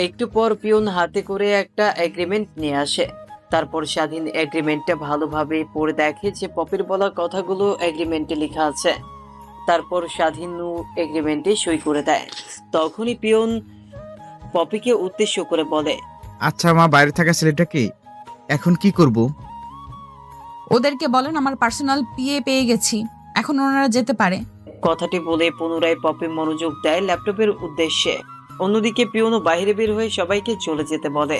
একটু পর পিয়ন হাতে করে একটা এগ্রিমেন্ট নিয়ে আসে। তারপর স্বাধীন এগ্রিমেন্টটা ভালোভাবে পড়ে দেখে যে পপির বলা কথাগুলো এগ্রিমেন্টে লেখা আছে। তারপর স্বাধীন এগ্রিমেন্টে সই করে দেয়। তখনই পিয়ন পপিকে উদ্দেশ্য করে বলে, আচ্ছা মা, বাইরে থাকা ছেলেটাকে এখন কি করব? ওদেরকে বলেন আমার পার্সোনাল পিএ পেয়ে গেছি, এখন ওনারা যেতে পারে। কথাটি বলে পুনরায় পপি মনোযোগ দেয় ল্যাপটপের উদ্দেশ্যে। অন্যদিকে পিয়নও বাইরে বের হয়ে সবাইকে চলে যেতে বলে।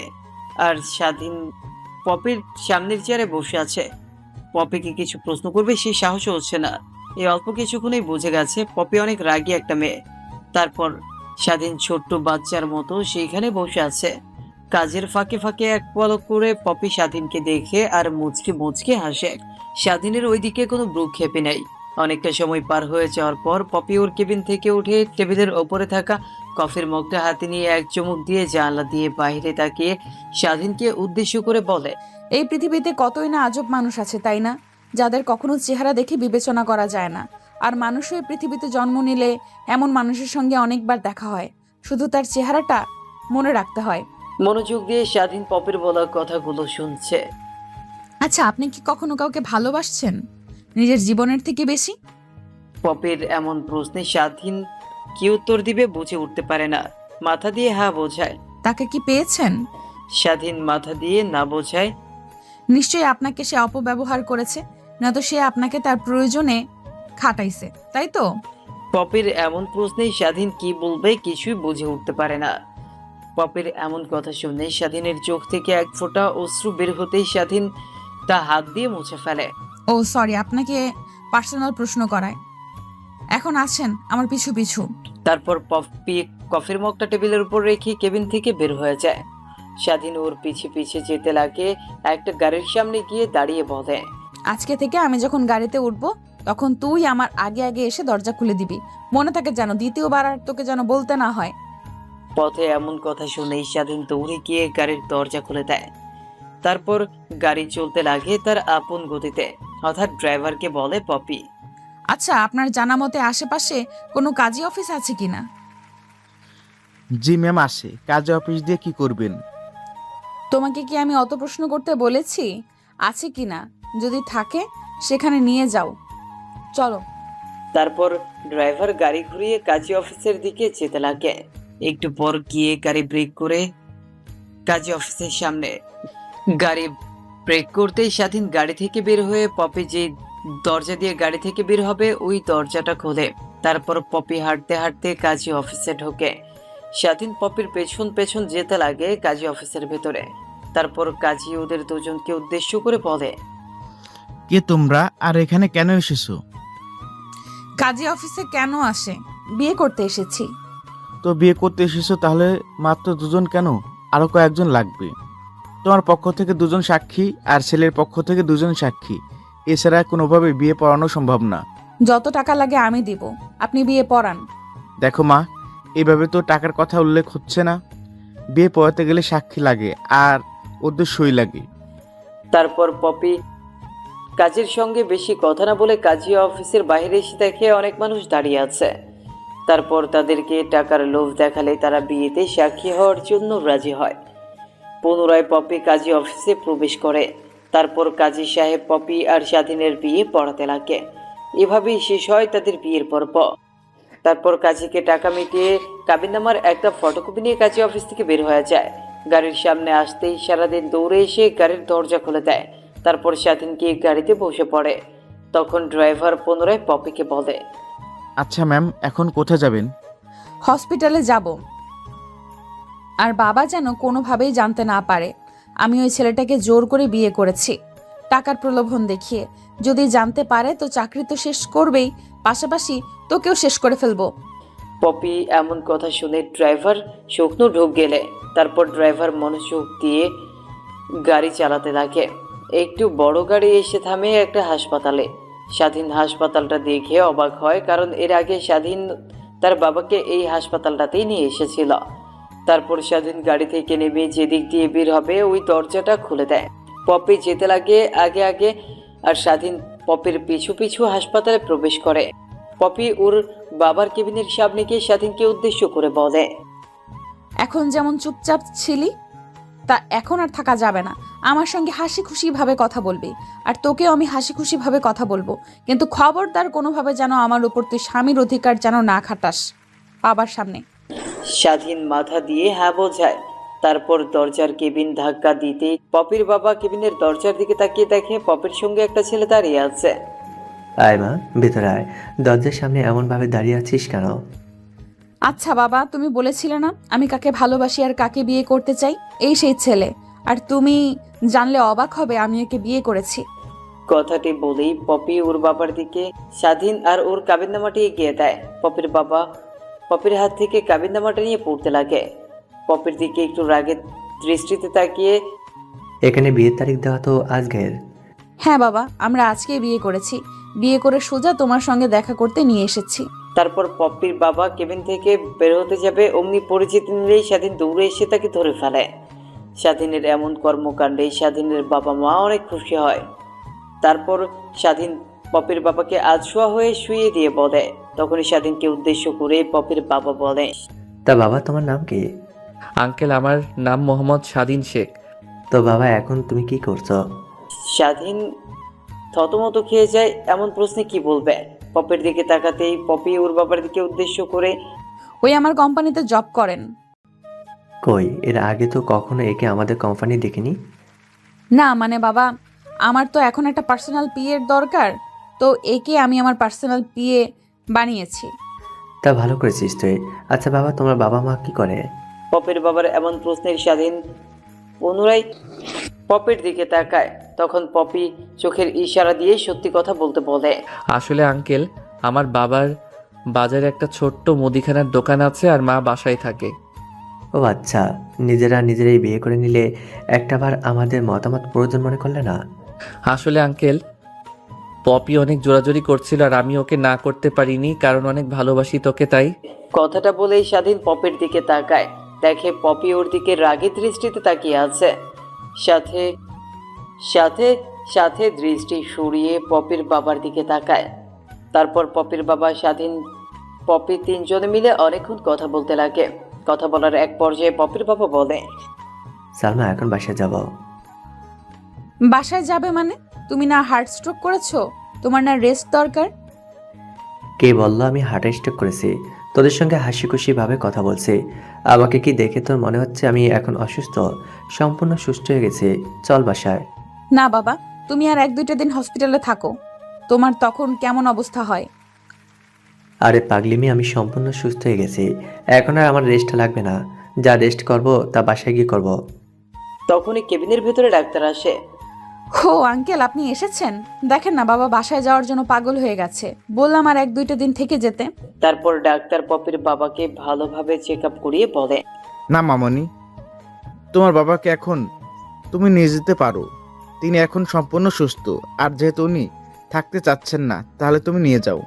আর স্বাধীন পপির সামনের চেয়ারে বসে আছে। পপিকে কিছু প্রশ্ন করবে সেই সাহসও হচ্ছে না। এই অল্প কিছুক্ষণেই বুঝে গেছে পপি অনেক রাগী একটা মেয়ে। তারপর স্বাধীন ছোট্ট বাচ্চার মতো সেইখানে বসে আছে। কাজের ফাঁকে ফাঁকে এক পলক করে পপি স্বাধীনকে দেখে আর মুচকি মুচকি হাসে। স্বাধীনের ওইদিকে কোনো ভ্রুক্ষেপে নেই। অনেকটা সময় পার হয়ে যাওয়ার পর পপি ওর কেবিন থেকে উঠে টেবিলের ওপরে থাকা কফির মগটা হাতে নিয়ে এক চুমুক দিয়ে জানলা দিয়ে বাইরে তাকিয়ে স্বাধীনকে উদ্দেশ্য করে বলে, এই পৃথিবীতে কতই না আজব মানুষ আছে, তাই না? যাদের কখনো চেহারা দেখে বিবেচনা করা যায় না। আর মানুষও এই পৃথিবীতে জন্ম নিলে এমন মানুষের সঙ্গে অনেকবার দেখা হয়, শুধু তার চেহারাটা মনে রাখতে হয়। মনোযোগ দিয়ে স্বাধীন পপির বলা কথাগুলো শুনছে। আচ্ছা, আপনি কি কখনো কাউকে ভালোবাসছেন নিজের জীবনের থেকে বেশি? পপির এমন প্রশ্নে স্বাধীন কি উত্তর দিবে বুঝে উঠতে পারে না। মাথা দিয়ে হ্যাঁ বোঝায়। তাকে কি পেয়েছেন? স্বাধীন মাথা দিয়ে না বোঝায়। নিশ্চয়ই আপনাকে সে অপব্যবহার করেছে, না তো সে আপনাকে তার প্রয়োজনে খাটাইছে, তাই তো? পপির এমন প্রশ্নে স্বাধীন কি বলবে কিছুই বুঝে উঠতে পারে না। পপির এমন কথা শুনে স্বাধীনের চোখ থেকে এক ফোঁটা অশ্রু বের হতেই স্বাধীন তা হাত দিয়ে মুছে ফেলে। ও সরি, আপনাকে পার্সোনাল প্রশ্ন করায়। এখন আসেন আমার পিছু পিছু। তারপর পপি কফির মগটা টেবিলের উপর রেখে কেবিন থেকে বের হয়ে যায়। স্বাধীন ওর পিছে পিছে যেতে লাগে। একটা গাড়ির সামনে গিয়ে দাঁড়িয়ে বলে, আজকে থেকে আমি যখন গাড়িতে উঠবো তখন তুই আমার আগে আগে এসে দরজা খুলে দিবি, মনে থাকে যেন দ্বিতীয়বার আর তোকে যেন বলতে না হয়। পথে এমন কথা শুনেই স্বাধীন দৌড়ে গিয়ে গাড়ির দরজা খুলে দেয়। তারপর গাড়ি চলতে লাগে তার আপন গতিতে। হঠাৎ ড্রাইভারকে বলে পপি, আচ্ছা, আপনার জানা মতে আশেপাশে কোনো কাজী অফিস আছে কিনা? জি ম্যাম, আসে। কাজে অফিস দিয়ে কি করবেন? তোমাকে কি আমি অত প্রশ্ন করতে বলেছি? আছে কিনা, যদি থাকে সেখানে নিয়ে যাও, চলো। তারপর ড্রাইভার গাড়ি ঘুরিয়ে কাজী অফিসের দিকে যেতে লাগে। একটু পর গিয়ে গাড়ি ব্রেক করে কাজী অফিসের সামনে। গাড়ি ব্রেক করতেই স্বাধীন গাড়ি থেকে বের হয়ে পপি যে দরজা দিয়ে গাড়ি থেকে বের হবে ওই দরজাটা খোলে। তারপর পপি হাঁটতে হাঁটতে কাজী অফিসে ঢোকে। স্বাধীন পপির পেছন পেছন যেতে লাগে কাজী অফিসের ভেতরে। তারপর কাজী ওদের দুজনকে উদ্দেশ্য করে বলে, কে তোমরা আর এখানে কেন এসেছো? কাজী অফিসে কেন আসে? বিয়ে করতে এসেছি। তো বিয়ে করতে এসেছো তাহলে মাত্র দুজন কেন? আরো কয়েকজন লাগবে। তোমার পক্ষ থেকে দুজন সাক্ষী আর ছেলের পক্ষ থেকে দুজন সাক্ষী, এছাড়া কোনোভাবে বিয়ে পড়ানো সম্ভব না। যত টাকা লাগে আমি দিব, আপনি বিয়ে পড়ান। দেখো মা, এইভাবে তো টাকার কথা উল্লেখ হচ্ছে না। বিয়ে পড়াতে গেলে সাক্ষী লাগে আর ওদের সই লাগে। তারপর পপি কাজীর সঙ্গে বেশি কথা না বলে কাজী অফিসের বাইরে এসে দেখে অনেক মানুষ দাঁড়িয়ে আছে। তারপর তাদেরকে টাকার লোভ দেখালে তারা বিয়েতে সাক্ষী হওয়ার জন্য রাজি হয়। পুনরায় পপি কাজী অফিসে প্রবেশ করে। তারপর কাজী সাহেব পপি আর স্বাধীনের বিয়ে পড়াতে লাগে। এভাবেই শেষ হয় তাদের বিয়ের পর্ব। তারপর কাজীকে টাকা মিটিয়ে কাবিননামার একটা ফটোকপি নিয়ে কাজী অফিস থেকে বের হয়ে যায়। গাড়ির সামনে আসতেই সারাদিন দৌড়ে এসে গাড়ির দরজা খুলে দেয়। তারপর স্বাধীন গিয়ে গাড়িতে বসে পড়ে। তখন ড্রাইভার পুনরায় পপিকে বলে, আচ্ছা ম্যাম, এখন কোথায় যাবেন? হসপিটালে যাব। আর বাবা যেন কোনোভাবেই জানতে না পারে আমি ওই ছেলেটাকে জোর করে বিয়ে করেছি, টাকার প্রলোভন দেখিয়ে। যদি জানতে পারে তো চাকরি তো শেষ করবেই, পাশাপাশি তোকেও শেষ করে ফেলবো। পপি এমন কথা শুনে ড্রাইভার শুকনো ঢোক গেলে। তারপর ড্রাইভার মনোযোগ দিয়ে গাড়ি চালাতে লাগে। একটু বড় গাড়ি এসে থামে একটা হাসপাতালে। স্বাধীন হাসপাতালটা দেখে অবাক হয়, কারণ এর আগে স্বাধীন তার বাবাকে এই হাসপাতালটাতেই নিয়ে এসেছিল। তারপর স্বাধীন গাড়ি থেকে নেমে যেদিক দিয়ে বের হবে ওই দরজাটা খুলে দেয়। পপি যেতে লাগে আগে আগে, আর স্বাধীন পপির পিছু পিছু হাসপাতালে প্রবেশ করে। পপি ওর বাবার কেবিনের সামনে গিয়ে স্বাধীনকে উদ্দেশ্য করে বলে, এখন যেমন চুপচাপ ছিলি তা এখন আর থাকা যাবে না। আমার সঙ্গে হাসি খুশি ভাবে কথা বলবি, আর তোকেও আমি হাসি খুশি ভাবে কথা বলবো। কিন্তু খবরদার কোনোভাবে যেন আমার উপর তুই স্বামীর অধিকার যেন না খাটাস বাবার সামনে। স্বাধীন মাথা দিয়ে হ্যাঁ বোঝায়। তারপর দরজার কেবিন ধাক্কা দিতে পপির বাবা কেবিনের দরজার দিকে তাকিয়ে দেখে পপির সঙ্গে একটা ছেলে দাঁড়িয়ে আছে। আয় মা, ভেতরে আয়। দরজার সামনে এমনভাবে দাঁড়িয়ে আছিস কেন? আচ্ছা বাবা, তুমি বলেছিলে না আমি কাকে ভালোবাসি আর কাকে বিয়ে করতে চাই? এই সেই ছেলে। আর তুমি জানলে অবাক হবে আমি একে বিয়ে করেছি। কথাটি বলেই পপি ওর বাবার দিকে স্বাধীন আর ওর কাবিননামাটি এগিয়ে দেয়। পপির বাবা পপির হাত থেকে কাবিননামাটা নিয়ে পড়তে লাগে। পপির দিকে একটু রাগের দৃষ্টিতে তাকিয়ে, এখানে বিয়ের তারিখ দেওয়া তো আজকের। হ্যাঁ বাবা, আমরা আজকেই বিয়ে করেছি। বিয়ে করে সোজা তোমার সঙ্গে দেখা করতে নিয়ে এসেছি। তারপর পপির বাবা কেবিন থেকে বের হতে যাবে, অমনি পরিচিতি নিলেই স্বাধীন দৌড়ে এসে তাকে ধরে ফেলে। স্বাধীনের এমন কর্মকাণ্ডে স্বাধীনের বাবা মা অনেক খুশি হয়। তারপর স্বাধীন পপির বাবাকে আধশোয়া হয়ে শুয়ে দিয়ে বলে। তখনই স্বাধীনকে উদ্দেশ্য করে পপির বাবা বলে, তা বাবা, তোমার নাম কি? আঙ্কেল, আমার নাম মোহাম্মদ স্বাধীন শেখ। তো বাবা, এখন তুমি কি করছো? স্বাধীন থতমত খেয়ে যায়। এমন প্রশ্নে কি বলবে? পপির দিকে তাকাতেই পপি ওর বাবার দিকে উদ্দেশ্য করে, ওই আমার কোম্পানিতে জব করেন। কই, এর আগে তো কখনো একে আমাদের কোম্পানি দেখিনি। না মানে বাবা, আমার তো এখন একটা পার্সোনাল পিএর দরকার, তো একে আমি আমার পার্সোনাল পিএ বানিয়েছি। তা ভালো করেছিস তুই। আচ্ছা বাবা, তোমার বাবা মা কি করে? পপির বাবার এমন প্রশ্নের স্বাধীন পুনরায় পপির দিকে তাকায়। তখন পপি চোখের ইশারা দিয়ে সত্যি কথা বলতে বলে, আসলে আঙ্কেল, আমার বাবার বাজারে একটা ছোট্ট মুদিখানার দোকান আছে আর মা বাসায় থাকে। ও আচ্ছা, নিজেরাই বিয়ে করে নিলে একটাবার আমাদের মতামত প্রয়োজন মনে করলে না? আসলে আঙ্কেল, পপি অনেক জোরাজোরি করছিল আর আমি ওকে না করতে পারিনি, কারণ অনেক ভালোবাসি তোকে, তাই। কথাটা বলেই স্বাধীন পপির দিকে তাকায়। দেখে পপি ওর দিকে রাগী দৃষ্টিতে তাকিয়ে আছে। সাথে সাথে সাথে দৃষ্টি সরিয়ে পপির বাবার দিকে তাকায়। তারপর পপির বাবা স্বাধীন পপি তিনজনে মিলে অনেকক্ষণ কথা বলতে লাগে। কথা বলার এক পর্যায়ে পপির বাবা বলে, সালমা, এখন বাসায় যাব। বাসায় যাবে মানে? তুমি না হার্ট স্ট্রোক করেছো? তোমার না রেস্ট দরকার? কে বললো আমি হার্ট স্ট্রোক করেছি? তোদের সঙ্গে হাসি খুশি ভাবে কথা বলছি। আমাকে কি দেখে তোর মনে হচ্ছে আমি এখন অসুস্থ? সম্পূর্ণ সুস্থ হয়ে গেছি। চল বাসায়। না বাবা, তুমি আর 1-2টা দিন হসপিটালে থাকো, তোমার তখন কেমন অবস্থা হয়। আরে পাগলিমি, আমি সম্পূর্ণ সুস্থ হয়ে গেছি। এখন আর আমার রেস্ট লাগবে না। যা রেস্ট করব তা বাসায় গিয়ে করব। তখনই কেবিনের ভেতরে ডাক্তার আসে। ও আঙ্কেল, আপনি এসেছেন? দেখেন না, বাবা বাসায় যাওয়ার জন্য পাগল হয়ে গেছে। বললাম আর 1-2টা দিন থেকে যেতে। তারপর ডাক্তার পপির বাবাকে ভালোভাবে চেক আপ করিয়ে বলে, না মামনি, তোমার বাবাকে এখন তুমি নিয়ে যেতে পারো। তিনি এখন সম্পূর্ণ সুস্থ, আর যেহেতু উনি থাকতে চাচ্ছেন না, তাহলে তুমি নিয়ে যাও।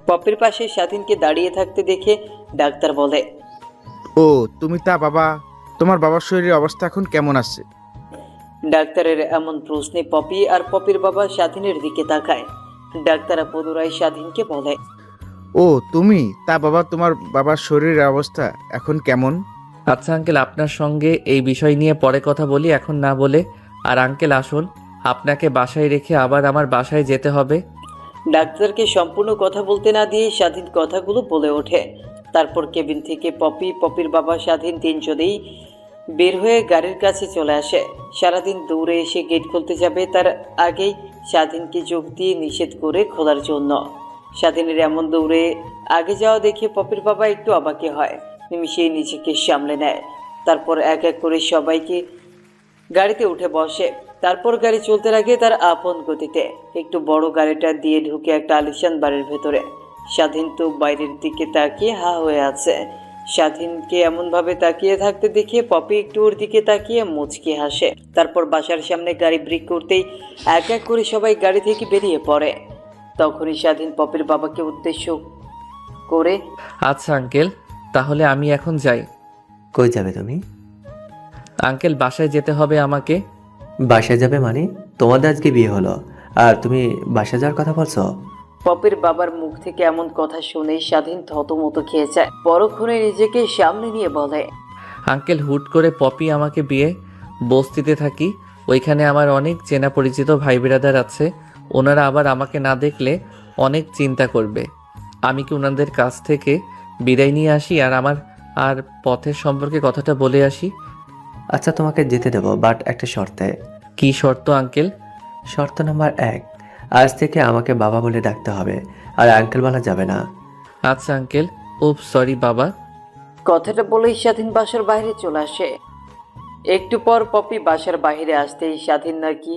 পপির পাশে স্বাধীনকে দাঁড়িয়ে থাকতে দেখে ডাক্তার বলে, ও তুমি তা বাবা, তোমার বাবার শরীরের অবস্থা এখন কেমন আছে? ডাক্তারের এমন প্রশ্নে পপি আর পপির বাবা স্বাধীনের দিকে তাকায়। ডাক্তার পুনরায় স্বাধীনকে বলে, ও তুমি তা বাবা, তোমার বাবার শরীরের অবস্থা এখন কেমন? আচ্ছা আঙ্কেল, আপনার সঙ্গে এই বিষয় নিয়ে পরে কথা বলি, এখন না বলে। আর আঙ্কেল আসুন, আপনাকে বাসায় রেখে আবার আমার বাসায় যেতে হবে। ডাক্তারকে সম্পূর্ণ কথা বলতে না দিয়ে স্বাধীন কথাগুলো বলে ওঠে। তারপর কেবিন থেকে পপি, পপির বাবা, স্বাধীন তিনজনেই বের হয়ে গাড়ির কাছে চলে আসে। সারাদিন দৌড়ে এসে গেট খুলতে যাবে, তার আগেই স্বাধীনকে যোগ দিয়ে নিষেধ করে খোলার জন্য। স্বাধীনের এমন দৌড়ে আগে যাওয়া দেখে পপির বাবা একটু অবাকে হয়, নিমিষেই নিজেকে সামলে নেয়। তারপর এক এক করে সবাইকে গাড়িতে উঠে বসে। তারপর গাড়ি চলতে লাগে তার আপন গতিতে। একটু বড় গাড়িটা দিয়ে ঢুকে একটা আলিশান বাড়ির ভেতরে। স্বাধীন তো বাইরের দিকে তাকিয়ে হা হয়ে আছে। স্বাধীনকে এমনভাবে তাকিয়ে থাকতে দেখে পপি একটু ওর দিকে তাকিয়ে মুচকি হাসে। তারপর বাসার সামনে গাড়ি ব্রেক করতেই এক এক করে সবাই গাড়ি থেকে বেরিয়ে পড়ে। তখনই স্বাধীন পপির বাবাকে উদ্দেশ্য করে, আচ্ছা আঙ্কেল, তাহলে আমি এখন যাই। কই যাবে তুমি? আঙ্কেল, বাসায় যেতে হবে আমাকে। বাসায় যাবে মানে? তোমাদের আজকে বিয়ে হলো আর তুমি বাসায় যাওয়ার কথা বলছো? পপির বাবার মুখ থেকে এমন কথা শুনে স্বাধীন থতমত খেয়ে যায়। পরক্ষণে নিজেকে সামনে নিয়ে বলে, আঙ্কেল, হুট করে পপি আমাকে বিয়ে, বস্তিতে থাকি, ওইখানে আমার অনেক চেনা পরিচিত ভাই বিরাদার আছে। ওনারা আবার আমাকে না দেখলে অনেক চিন্তা করবে। আমি কি ওনাদের কাছ থেকে বিদায় নিয়ে আসি আর পথের সম্পর্কে কথাটা বলে আসি? আচ্ছা তোমাকে যেতে দেবো, বাট একটা শর্তে। কি শর্ত আঙ্কেল? শর্ত নাম্বার 1, আজ থেকে আমাকে বাবা বলে ডাকতে হবে, আর আঙ্কেল বলা যাবে না। আচ্ছা আঙ্কেল, সরি বাবা। কথাটা বলেই স্বাধীন বাসার বাইরে চলে আসে। একটু পর পপি বাসার বাইরে আসতেই স্বাধীন নাকি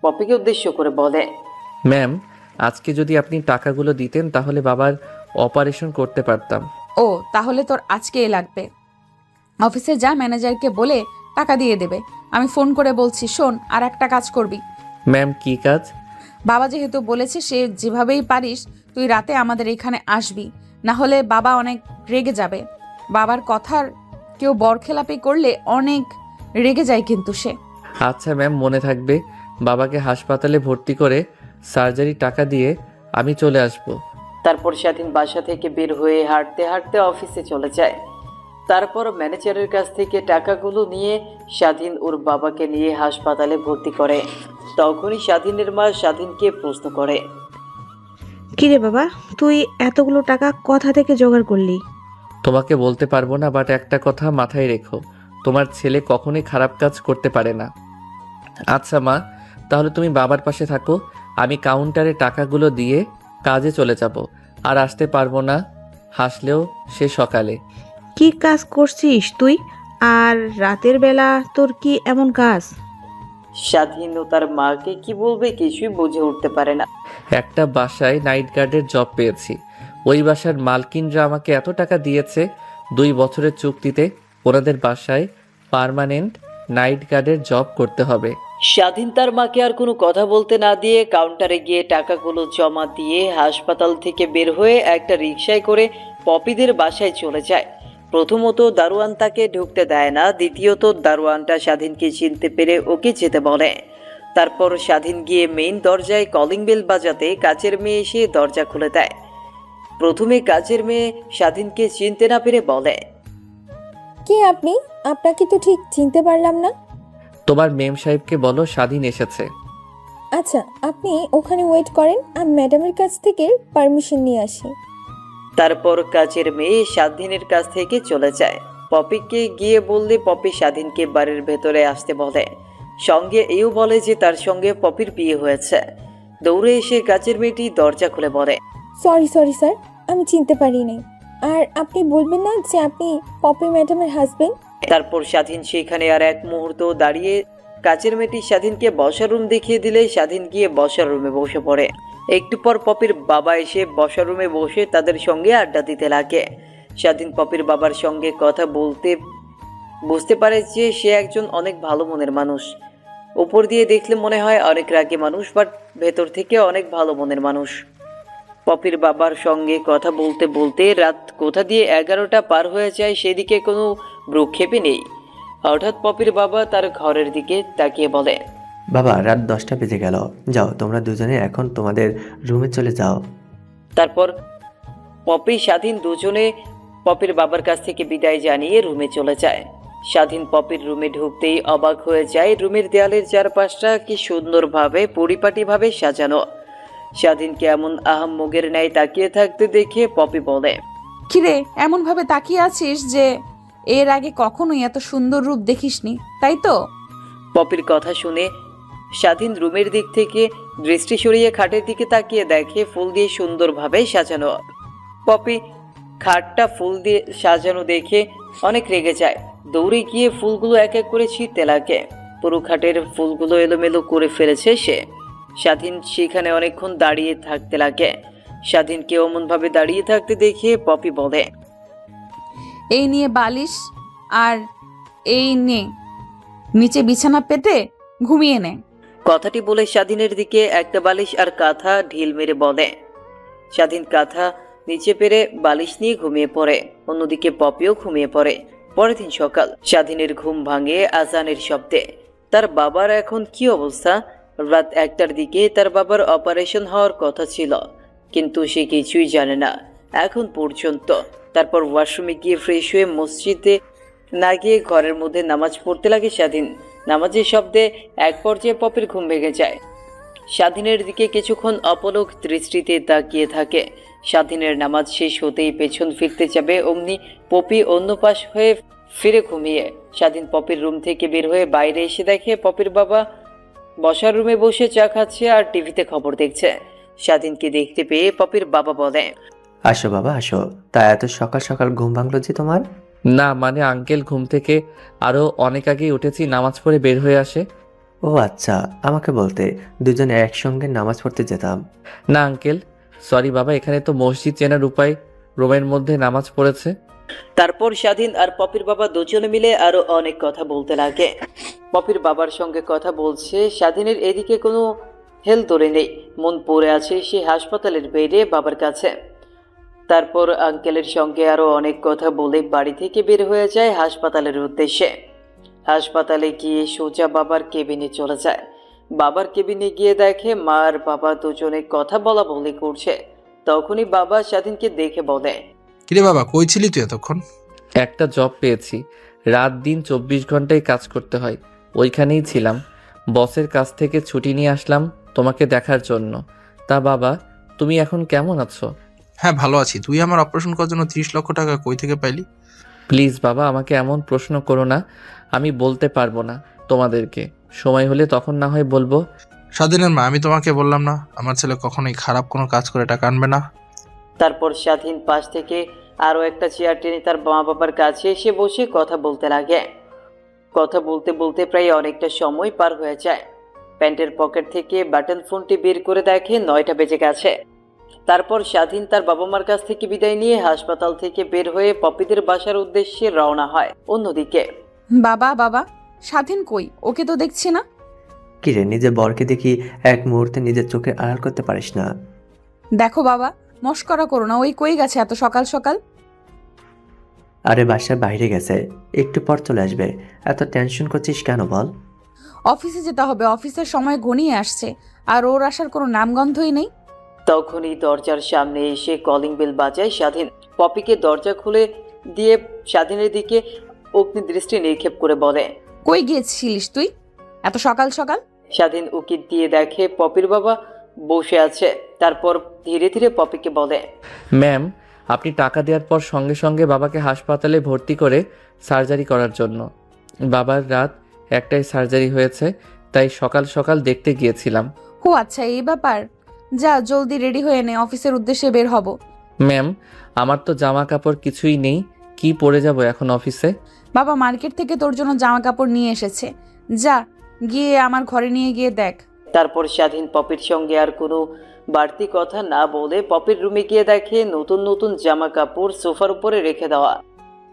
পপিকে উদ্দেশ্য করে বলে, ম্যাম, আজকে যদি আপনি টাকাগুলো দিতেন তাহলে বাবার অপারেশন করতে পারতাম। ও তাহলে তোর আজকেই লাগবে। অফিসে যা, ম্যানেজারকে বলে টাকা দিয়ে দেবে। আমি ফোন করে বলছি। শোন, আর একটা কাজ করবি। ম্যাম, কি কাজ? বাবা যেহেতু বলেছে, সে যেভাবেই পারিস তুই রাতে আমাদের এখানে আসবি, না হলে বাবা অনেক রেগে যাবে। বাবার কথার কেউ বরখেলাপি করলে অনেক রেগে যায় কিন্তু সে। আচ্ছা ম্যাম, মনে থাকবে। বাবাকে হাসপাতালে ভর্তি করে সার্জারি টাকা দিয়ে আমি চলে আসব। তারপর স্বাধীন বাসা থেকে বের হয়ে হাঁটতে হাঁটতে অফিসে চলে যায়। তারপর ম্যানেজারের কাছ থেকে টাকাগুলো নিয়ে স্বাধীন ওর বাবাকে নিয়ে হাসপাতালে ভর্তি করে। তখনই স্বাধীনের মা স্বাধীনকে প্রশ্ন করে, কিরে বাবা, তুই এতগুলো টাকা কোথা থেকে জোগাড় করলি? তোমাকে বলতে পারবো না, বাট একটা কথা মাথায় রেখো, তোমার ছেলে কখনোই খারাপ কাজ করতে পারে না। আচ্ছা মা, তাহলে তুমি বাবার পাশে থাকো, আমি কাউন্টারে টাকাগুলো দিয়ে কাজে চলে যাব। আর আসতে পারবো না, হাসলেও সে সকালে। কি কাজ করছিস তুই? আর রাতের বেলা তোর কি এমন কাজ? স্বাধীন ও তার মাকে কি বলবে কিছুই বুঝে উঠতে পারে না। একটা বাসায় নাইট গার্ডের জব পেয়েছি। ওই বাসার মালকিনরা আমাকে এত টাকা দিয়েছে 2 বছরের চুক্তিতে ওনাদের বাসায় পার্মানেন্ট নাইট গার্ডের জব করতে হবে। স্বাধীন তার মাকে আর কোনো কথা বলতে না দিয়ে কাউন্টারে গিয়ে টাকাগুলো জমা দিয়ে হাসপাতাল থেকে বের হয়ে একটা রিকশায় করে পপিদের বাসায় চলে যায়। প্রথমত দারোয়ান তাকে ঢুকতে দেয় না, দ্বিতীয়ত দারোয়ানটা স্বাধীনকে চিনতে পেরে ওকে যেতে বলে। তারপর স্বাধীন গিয়ে মেইন দরজায় কলিং বেল বাজাতে কাজের মেয়ে এসে দরজা খুলে দেয়। প্রথমে কাজের মেয়ে স্বাধীনকে চিনতে না পেরে বলে, কে আপনি? আপনাকে তো ঠিক চিনতে পারলাম না। তোমার মেম সাহেবকে বলো স্বাধীন এসেছে। আচ্ছা, আপনি ওখানে ওয়েট করেন, আমি ম্যাডামের কাছ থেকে পারমিশন নিয়ে আসি। তারপর কাজের মেয়ে স্বাধীনের কাছ থেকে চলে যায়। পপিকে গিয়ে বললে পপি স্বাধীনকে বাড়ির ভেতরে আসতে বলে। সঙ্গে এও বলে যে তার সঙ্গে পপির বিয়ে হয়েছে। দৌড়ে এসে কাজের মেয়েটি দরজা খুলে বলে, সরি স্যার, আমি চিনতে পারিনি। আর আপনি বলবেন না যে আপনি পপি ম্যাডামের হাজবেন্ড? তারপর স্বাধীন সেখানে আর এক মুহূর্ত দাঁড়িয়ে কাচের মেয়েটি স্বাধীনকে বসার রুম দেখিয়ে দিলে স্বাধীন গিয়ে বসার রুমে বসে পড়ে। একটু পর পপির বাবা এসে বসার রুমে বসে তাদের সঙ্গে আড্ডা দিতে লাগে। স্বাধীন পপির বাবার সঙ্গে কথা বলতে বুঝতে পারে যে সে একজন অনেক ভালো মনের মানুষ। উপর দিয়ে দেখলে মনে হয় অনেক রাগী মানুষ, বাট ভেতর থেকে অনেক ভালো মনের মানুষ। পপির বাবার সঙ্গে কথা বলতে বলতে রাত কোথা দিয়ে 11টা পার হয়ে যায় সেদিকে কোনো ভ্রুক্ষেপই নেই। হঠাৎ পপির বাবা তার ঘরের দিকে তাকিয়ে বলে, বাবা রাত 10টা বেজে গেল, যাও তোমরা দুজনে এখন তোমাদের রুমে চলে যাও। তারপর পপি স্বাধীন দুজনে পপির বাবার কাছ থেকে বিদায় জানিয়ে রুমে চলে যায়। স্বাধীন পপির রুমে ঢুকতেই অবাক হয়ে যায়। রুমের দেয়ালের চারপাশটা কি সুন্দরভাবে পরিপাটিভাবে সাজানো। স্বাধীনকে এমন আহাম্মগের ন্যায় তাকিয়ে থাকতে দেখে পপি বলে, কিরে এমন ভাবে তাকিয়ে আছিস যে এর আগে কখনোই এত সুন্দর রূপ দেখিসনি, তাই তো? পপির কথা শুনে স্বাধীন রুমের দিক থেকে দৃষ্টি সরিয়ে খাটের দিকে তাকিয়ে দেখে ফুল দিয়ে সুন্দরভাবে সাজানো। পপি খাটটা ফুল দিয়ে সাজানো দেখে অনেক রেগে যায়। দৌড়ে গিয়ে ফুলগুলো এক এক করে ছিঁড়তে লাগে। পুরো খাটের ফুলগুলো এলোমেলো করে ফেলেছে সে। স্বাধীন সেখানে অনেকক্ষণ দাঁড়িয়ে থাকতে লাগে। স্বাধীনকে অমনভাবে দাঁড়িয়ে থাকতে দেখে পপি বলে, এই নিয়ে বালিশ আর এই নে নিচে বিছানা পেতে ঘুমিয়ে নে। কথাটি বলে স্বাধীনের দিকে একটা বালিশ আর কাঁথা ঢিল মেরে বলে। স্বাধীন কাঁথা নিচে পেরে বালিশ নিয়ে ঘুমিয়ে পড়ে। অন্যদিকে পপিও ঘুমিয়ে পড়ে। পরের দিন সকাল, স্বাধীনের ঘুম ভাঙে আজানের শব্দে। তার বাবার এখন কি অবস্থা? রাত 1টার দিকে তার বাবার অপারেশন হওয়ার কথা ছিল, কিন্তু সে কিছুই জানে না এখন পর্যন্ত। তারপর ওয়াশরুমে গিয়ে ফ্রেশ হয়ে মসজিদে না গিয়ে ঘরের মধ্যে নামাজ পড়তে লাগে স্বাধীন। নামাজের শব্দে এক পর্যায়ে পপির ঘুম ভেঙে যায়। স্বাধীনের দিকে কিছুক্ষণ অপলক দৃষ্টিতে তাকিয়ে থাকে। স্বাধীনের নামাজ শেষ হতেই পেছন ফিরতে যাবে, অমনি পপি অন্য পাশ হয়ে ফিরে ঘুমিয়ে। স্বাধীন পপির রুম থেকে বের হয়ে বাইরে এসে দেখে পপির বাবা বসার রুমে বসে চা খাচ্ছে আর টিভিতে খবর দেখছে। স্বাধীনকে দেখতে পেয়ে পপির বাবা বলে, আসো বাবা আসো, তা এত সকাল সকাল ঘুম ভাঙলো যে তোমার? না মানে আঙ্কেল ঘুম থেকে আরও অনেক আগেই উঠেছি, নামাজ পড়ে বের হয়ে আসে। ও আচ্ছা, আমাকে বলতে দুজনে একসঙ্গে নামাজ পড়তে যেতাম। না আঙ্কেল, সরি বাবা, এখানে তো মসজিদ চেনার উপায়, রুমের মধ্যে নামাজ পড়েছে। তারপর স্বাধীন আর পপির বাবা দুজনে মিলে আরো অনেক কথা বলতে লাগে। পপির বাবার সঙ্গে কথা বলছে। স্বাধীনের এদিকে কোনো হেল ধরে নেই, মন পড়ে আছে সে হাসপাতালের বেডে বাবার কাছে। তারপর আঙ্কেলের সঙ্গে আরো অনেক কথা বলে বাড়ি থেকে বের হয়ে যায় হাসপাতালের উদ্দেশ্যে। হাসপাতালে গিয়ে সোজা বাবার কেবিনে চলে যায়। বাবার কেবিনে গিয়ে দেখে মা আর বাবা দুজনে কথা বলা বলি করছে। তখনই বাবা স্বাধীনকে দেখে বলে, কিরে বাবা, কই ছিলি তুই এতক্ষণ? একটা জব পেয়েছি, রাত দিন 24 ঘন্টায় কাজ করতে হয়, ওইখানেই ছিলাম। বসের কাছ থেকে ছুটি নিয়ে আসলাম তোমাকে দেখার জন্য। তা বাবা, তুমি এখন কেমন আছো? হ্যাঁ ভালো আছি। তুই আমার অপারেশন করার জন্য 30 লক্ষ টাকা কই থেকে পাইলি? প্লিজ বাবা, আমাকে এমন প্রশ্ন করো না, আমি বলতে পারবো না তোমাদেরকে, সময় হলে তখন না হয় বলবো। স্বাধীনের মা, আমি তোমাকে বললাম না আমার ছেলে কখনোই খারাপ কোনো কাজ করে টাকা আনবে না? তারপর স্বাধীন পাশ থেকে আরও একটা চেয়ার টেনে তার মা বাবার কাছে এসে বসে কথা বলতে লাগে। কথা বলতে বলতে প্রায় অনেকটা সময় পার হয়ে যায়। প্যান্টের পকেট থেকে বাটন ফোনটি বের করে দেখে 9টা বেজে গেছে। তারপর স্বাধীন তার বাবা মার কাছ থেকে বিদায় নিয়ে হাসপাতাল থেকে বের হয়ে পপিদের বাসার উদ্দেশ্যে রওনা হয়। অন্যদিকে বাবা বাবা, স্বাধীন কই? ওকে তো দেখছি না। কিরে, নিজের বরকে দেখি এক মুহূর্তে নিজের চোখে আড়াল করতে পারিস না? দেখো বাবা, মস্করা করো না, ওই কই গেছে এত সকাল সকাল? আরে বাসার বাইরে গেছে, একটু পর চলে আসবে। এত টেনশন করছিস কেন বল? অফিসে যেতে হবে, অফিসের সময় ঘনিয়ে আসছে, আর ওর আসার কোনো নামগন্ধই নেই। তখনই দরজার সামনে এসে কলিং বেল বাজায় স্বাধীন। পপিকে দরজা খুলে দিয়ে স্বাধীনের দিকে অগ্নি দৃষ্টি নিক্ষেপ করে বলে, কই গিয়েছিলিস তুই এত সকাল সকাল? স্বাধীন উকিল দিয়ে দেখে পপির বাবা বসে আছে। তারপর ধীরে ধীরে পপিকে বলে, ম্যাম, আপনি টাকা দেওয়ার পর সঙ্গে সঙ্গে বাবাকে হাসপাতালে ভর্তি করে সার্জারি করার জন্য। বাবার রাত 1টায় সার্জারি হয়েছে, তাই সকাল সকাল দেখতে গিয়েছিলাম। ও আচ্ছা, এই ব্যাপার। যা জলদি রেডি হয়ে নে, অফিসের উদ্দেশ্যে বের হব। ম্যাম, আমার তো জামা কাপড় কিছুই নেই, কি পরে যাব এখন অফিসে? বাবা মার্কেট থেকে তোর জন্য জামা কাপড় নিয়ে এসেছে, যা গিয়ে আমার ঘরে নিয়ে গিয়ে দেখ। তারপর স্বাধীন পপির সঙ্গে আর কোনো বাড়তি কথা না বলে পপির রুমে গিয়ে দেখে নতুন নতুন জামা কাপড় সোফার উপরে রেখে দেওয়া।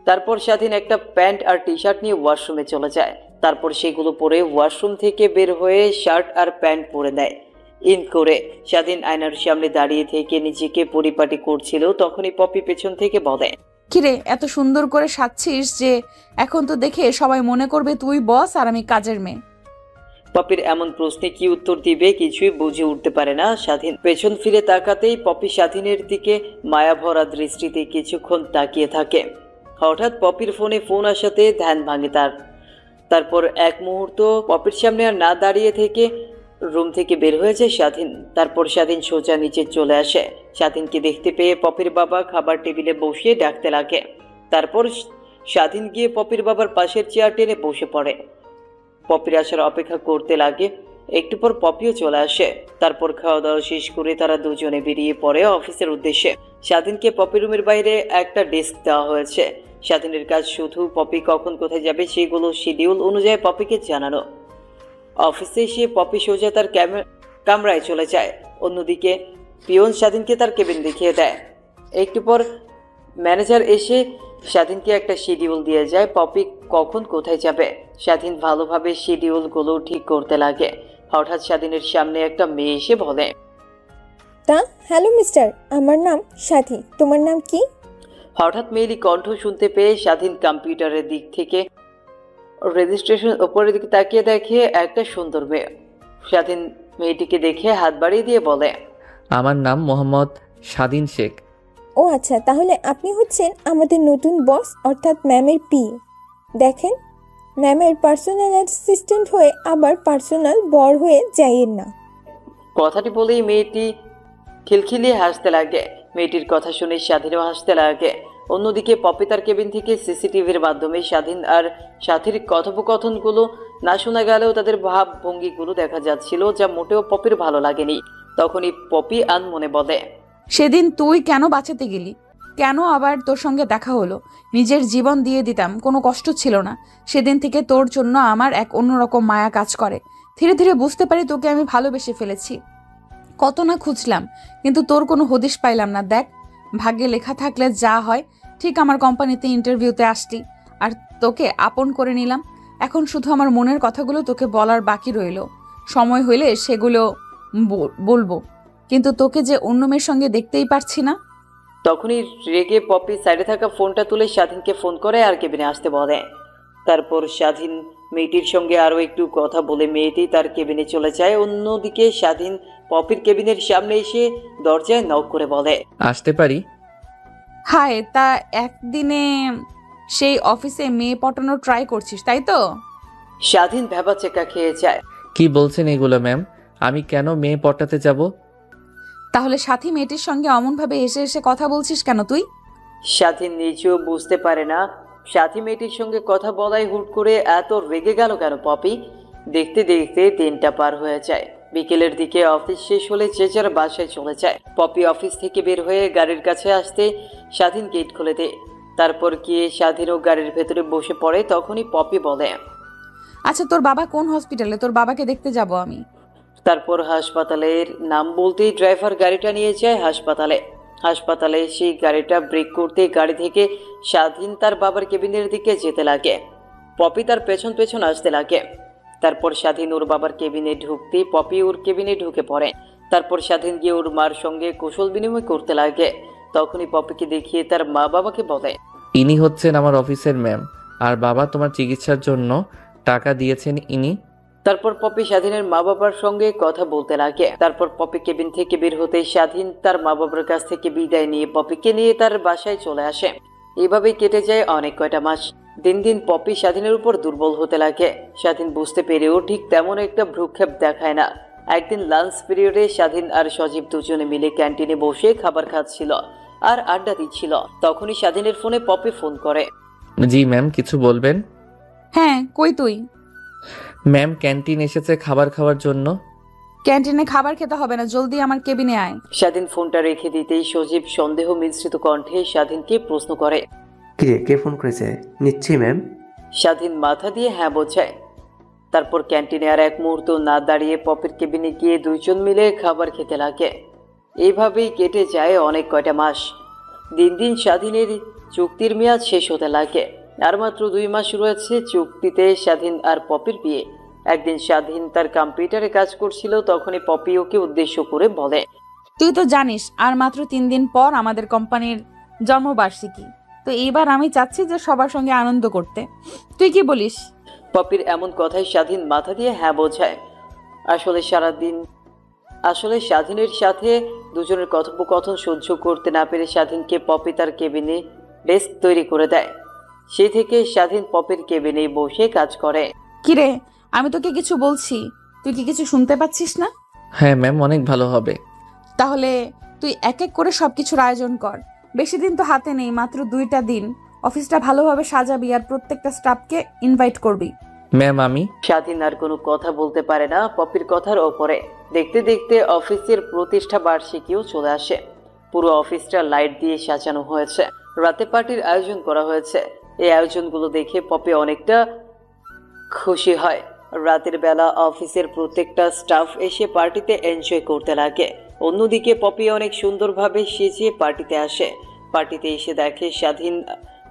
তারপর স্বাধীন একটা প্যান্ট আর টি শার্ট নিয়ে ওয়াশরুমে চলে যায়। তারপর সেগুলো পরে ওয়াশরুম থেকে বের হয়ে শার্ট আর প্যান্ট পরে দেয়। ইন করে স্বাধীন আয়নার সামনে দাঁড়িয়ে থেকে নিজেকে পরিপাটি করছিল, তখনই পপি পেছন থেকে বলে, কিরে এত সুন্দর করে সাজছিস যে এখন তো দেখে সবাই মনে করবে তুই বস আর আমি কাজের মেয়ে। পপির এমন প্রশ্নে কি উত্তর দিবে কিছুই বুঝে উঠতে পারে না স্বাধীন। পেছন ফিরে তাকাতেই পপি স্বাধীনের দিকে মায়াভরা দৃষ্টিতে কিছুক্ষণ তাকিয়ে থাকে। হঠাৎ পপির ফোন আসাতে ধ্যান ভাঙে তার। তারপর এক মুহূর্ত পপির সামনে আর না দাঁড়িয়ে থেকে রুম থেকে বের হয়ে যায় স্বাধীন। তারপর স্বাধীন সোজা নিচে চলে আসে। স্বাধীনকে দেখতে পেয়ে পপির বাবা খাবার টেবিলে বসিয়ে ডাকতে লাগে। তারপর স্বাধীন গিয়ে পপির বাবার পাশের চেয়ার টেনে বসে পড়ে। পপির আসার অপেক্ষা করতে লাগে। একটু পর পপিও চলে আসে। তারপর খাওয়া দাওয়া শেষ করে তারা দুজনে বেরিয়ে পড়ে অফিসের উদ্দেশ্যে। স্বাধীনকে পপি রুমের বাইরে একটা ডেস্ক দেওয়া হয়েছে। স্বাধীনের কাজ শুধু পপি কখন কোথায় যাবে সেগুলো শিডিউল অনুযায়ী পপিকে জানানো। অফিসে এসে পপি সোজা তার কামরায় চলে যায়। অন্যদিকে পিয়ন স্বাধীনকে তার কেবিন দেখিয়ে দেয়। একটু পর ম্যানেজার এসে স্বাধীনকে একটা শিডিউল দিয়ে যায় পপি কখন কোথায় যাবে। স্বাধীন ভালোভাবে শিডিউলগুলো ঠিক করতে লাগে। হঠাৎ স্বাধীনের সামনে একটা মেয়ে এসে বলে, তা হ্যালো মিস্টার, আমার নাম সাথী, তোমার নাম কি? হঠাৎ মেয়েলি কণ্ঠ শুনতে পেয়ে স্বাধীন কম্পিউটারের দিক থেকে রেজিস্ট্রেশন উপরের দিকে তাকিয়ে দেখে একটা সুন্দর মেয়ে। স্বাধীন মেয়েটিকে দেখে হাত বাড়িয়ে দিয়ে বলে, আমার নাম মোহাম্মদ স্বাধীন শেখ। ও আচ্ছা, তাহলে আপনি হচ্ছেন আমাদের নতুন বস অর্থাৎ ম্যামের পি। দেখেন, ম্যামের পার্সোনাল অ্যাসিস্ট্যান্ট হয়ে আবার পার্সোনাল বর হয়ে যাইয়েন না। কথাটি বলেই মেয়েটি খিলখিলিয়ে হাসতে লাগে। মেয়েটির কথা শুনে স্বাধীনও হাসতে লাগে। অন্যদিকে পপি তার কেবিন থেকে সিসিটিভির মাধ্যমে স্বাধীন আর সাথীর কথোপকথনগুলো না শোনা গেলেও তাদের ভাব ভঙ্গিগুলো দেখা যাচ্ছিল, যা মোটেও পপির ভালো লাগেনি। তখনই পপি আনমনে বলে, সেদিন তুই কেন বাঁচাতে গেলি? কেন আবার তোর সঙ্গে দেখা হলো? নিজের জীবন দিয়ে দিতাম, কোনো কষ্ট ছিল না। সেদিন থেকে তোর জন্য আমার এক অন্যরকম মায়া কাজ করে। ধীরে ধীরে বুঝতে পারি তোকে আমি ভালোবেসে ফেলেছি। কত না খুঁজলাম, কিন্তু তোর কোনো হদিশ পাইলাম না। দেখ, ভাগ্যে লেখা থাকলে যা হয়। ঠিক আমার কোম্পানিতে ইন্টারভিউতে আসলি আর তোকে আপন করে নিলাম। এখন শুধু আমার মনের কথাগুলো তোকে বলার বাকি রইল। সময় হইলে সেগুলো বলবো, কিন্তু তোকে যে অন্য মেয়ের সঙ্গে দেখতেই পারছি না। তখনই রেগে পপি সাইডে থাকা ফোনটা তুলে স্বাধীনকে ফোন করে আর কেবিনে আসতে বলে। তারপর স্বাধীন মেয়েটির সঙ্গে আরও একটু কথা বলে মেয়েটি তার কেবিনে চলে যায়। অন্যদিকে স্বাধীন পপির কেবিনের সামনে এসে দরজায় নক করে বলে, আসতে পারি? হায়, তা একদিনে সেই অফিসে মেয়ে পটানোর ট্রাই করছিস, তাই তো? স্বাধীন ভ্যাবাচেকা খেয়ে যায়। কি বলছেন এগুলো ম্যাম? আমি কেন মেয়ে পটাতে যাব? তাহলে সাথী মেয়েটির সঙ্গে অমনভাবে এসে এসে কথা বলছিস কেন তুই? স্বাধীন নিজেও বুঝতে পারে না সাথী মেয়েটির সঙ্গে কথা বলাই হুট করে এত রেগে গেল কেন পপি। দেখতে দেখতে 3টা পার হয়ে যায়। বিকেলের দিকে অফিস শেষ হলে যে যার বাসায় চলে যায়। পপি অফিস থেকে বের হয়ে গাড়ির কাছে আসতে স্বাধীন গেট খুলে দেয়। তারপর গিয়ে স্বাধীনও গাড়ির ভেতরে বসে পড়ে। তখনই পপি বলে, আচ্ছা, তোর বাবা কোন হসপিটালে? তোর বাবাকে দেখতে যাব আমি। তারপর হাসপাতালের নাম বলতেই ড্রাইভার গাড়িটা নিয়ে যায় হাসপাতালে সেই গাড়িটা ব্রেক করতে গাড়ি থেকে স্বাধীন তার বাবার কেবিনের দিকে যেতে লাগে। পপি তার পেছন পেছন আসতে লাগে। তারপর স্বাধীন ওর বাবার কেবিনে ঢুকতে পপি ওর কেবিনে ঢুকে পড়ে। তারপর স্বাধীন গিয়ে ওর মার সঙ্গে কুশল বিনিময় করতে লাগে। তখনই পপিকে দেখিয়ে তার মা বাবাকে বলে, ইনি হচ্ছেন আমার অফিসের ম্যাম, আর বাবা তোমার চিকিৎসার জন্য টাকা দিয়েছেন ইনি। তারপর পপি স্বাধীনের মা বাবার সঙ্গে কথা বলতে লাগে। তারপর পপি কেবিন থেকে বের হতে স্বাধীন তার মা বাবার কাছ থেকে বিদায় নিয়ে পপিকে নিয়ে তার বাসায় চলে আসে। এভাবেই কেটে যায় অনেক কয়টা মাস। দিন দিন পপি স্বাধীনের উপর দুর্বল হতে লাগে। স্বাধীন বুঝতে পেরেও ঠিক তেমন একটা ভ্রুক্ষেপ দেখায় না। একদিন লাঞ্চ পিরিয়ডে স্বাধীন আর সজীব দুজনে মিলে ক্যান্টিনে বসে খাবার খাচ্ছিল আর আড্ডা দিচ্ছিল। তখনই স্বাধীনের ফোনে পপি ফোন করে। জি ম্যাম, কিছু বলবেন? হ্যাঁ, কই তুই? ম্যাম ক্যান্টিন এসেছে খাবার খাওয়ার জন্য। ক্যান্টিনে খাবার খেতে হবে না, জলদি আমার কেবিনে আয়। স্বাধীন ফোনটা রেখে দিতেই সজীব সন্দেহ মিশ্রিত কণ্ঠে স্বাধীনকে প্রশ্ন করে, কে ফোন করেছে? নিচ্ছি ম্যাম। স্বাধীন মাথা দিয়ে হ্যাঁ বোঝায়। তারপর ক্যান্টিনে আর এক মুহূর্ত না দাঁড়িয়ে পপির কেবিনে গিয়ে দুইজন মিলে খাবার খেতে লাগে। এইভাবেই কেটে যায় অনেক কয়টা মাস। দিন দিন স্বাধীনের চুক্তির মেয়াদ শেষ হতে লাগে। আর মাত্র 2 মাস রয়েছে চুক্তিতে স্বাধীন আর পপির বিয়ে। একদিন স্বাধীন তার কম্পিউটারে কাজ করছিল, তখনই পপি ওকে উদ্দেশ্য করে বলে, তুই তো জানিস আর মাত্র 3 দিন পর আমাদের কোম্পানির জন্মবার্ষিকী। তো এইবার আমি চাচ্ছি যে সবার সঙ্গে আনন্দ করতে। তুই কি বলিস? পপির এমন কথায় স্বাধীন মাথা দিয়ে হ্যাঁ বোঝায়। আসলে স্বাধীনের সাথে দুজনের কথোপকথন সহ্য করতে না পেরে স্বাধীনকে পপি তার কেবিনে ডেস্ক তৈরি করে দেয়। সেই থেকে স্বাধীন পপির কেবিনে বসে কাজ করে। কিরে, আমি তোকে কিছু বলছি, তুই কি কিছু শুনতে পাচ্ছিস না? হ্যাঁ ম্যাম, অনেক ভালো হবে। তাহলে তুই এক এক করে সবকিছুর আয়োজন কর। বেশি দিন তো হাতে নেই, মাত্র 2টা দিন। অফিসটা ভালোভাবে সাজাবি আর প্রত্যেকটা স্টাফকে ইনভাইট করবি। ম্যাম আমি স্বাধীন আর কোনো কথা বলতে পারে না পপির কথার ওপরে। দেখতে দেখতে অফিসের প্রতিষ্ঠা বার্ষিকীও চলে আসে। পুরো অফিসটা লাইট দিয়ে সাজানো হয়েছে। রাতে পার্টির আয়োজন করা হয়েছে। এই আয়োজনগুলো দেখে পপি অনেকটা খুশি হয়। রাতের বেলা অফিসের প্রত্যেকটা স্টাফ এসে পার্টিতে এনজয় করতে লাগে। অন্যদিকে পপি অনেক সুন্দরভাবে সেজে পার্টিতে আসে। পার্টিতে এসে দেখে স্বাধীন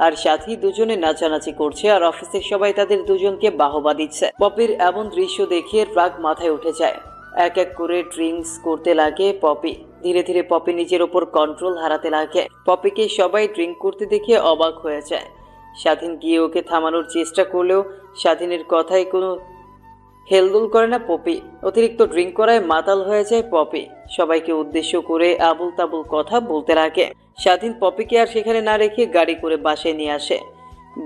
আর সাথী দুজনে নাচানাচি করছে আর অফিসের সবাই তাদের দুজনকে বাহবা দিচ্ছে। পপির এমন দৃশ্য দেখে রাগ মাথায় উঠে যায়। এক এক করে ড্রিঙ্কস করতে লাগে পপি। ধীরে ধীরে পপি নিজের ওপর কন্ট্রোল হারাতে লাগে। পপিকে সবাই ড্রিঙ্ক করতে দেখে অবাক হয়ে যায়। স্বাধীন গিয়ে ওকে থামানোর চেষ্টা করলেও স্বাধীনের কথায় কোনো হেলদোল করে না পপি। অতিরিক্ত ড্রিঙ্ক করায় মাতাল হয়ে যায় পপি। সবাইকে উদ্দেশ্য করে আবুল তাবুল কথা বলতে লাগে। স্বাধীন পপিকে আর সেখানে না রেখে গাড়ি করে বাসায় নিয়ে আসে।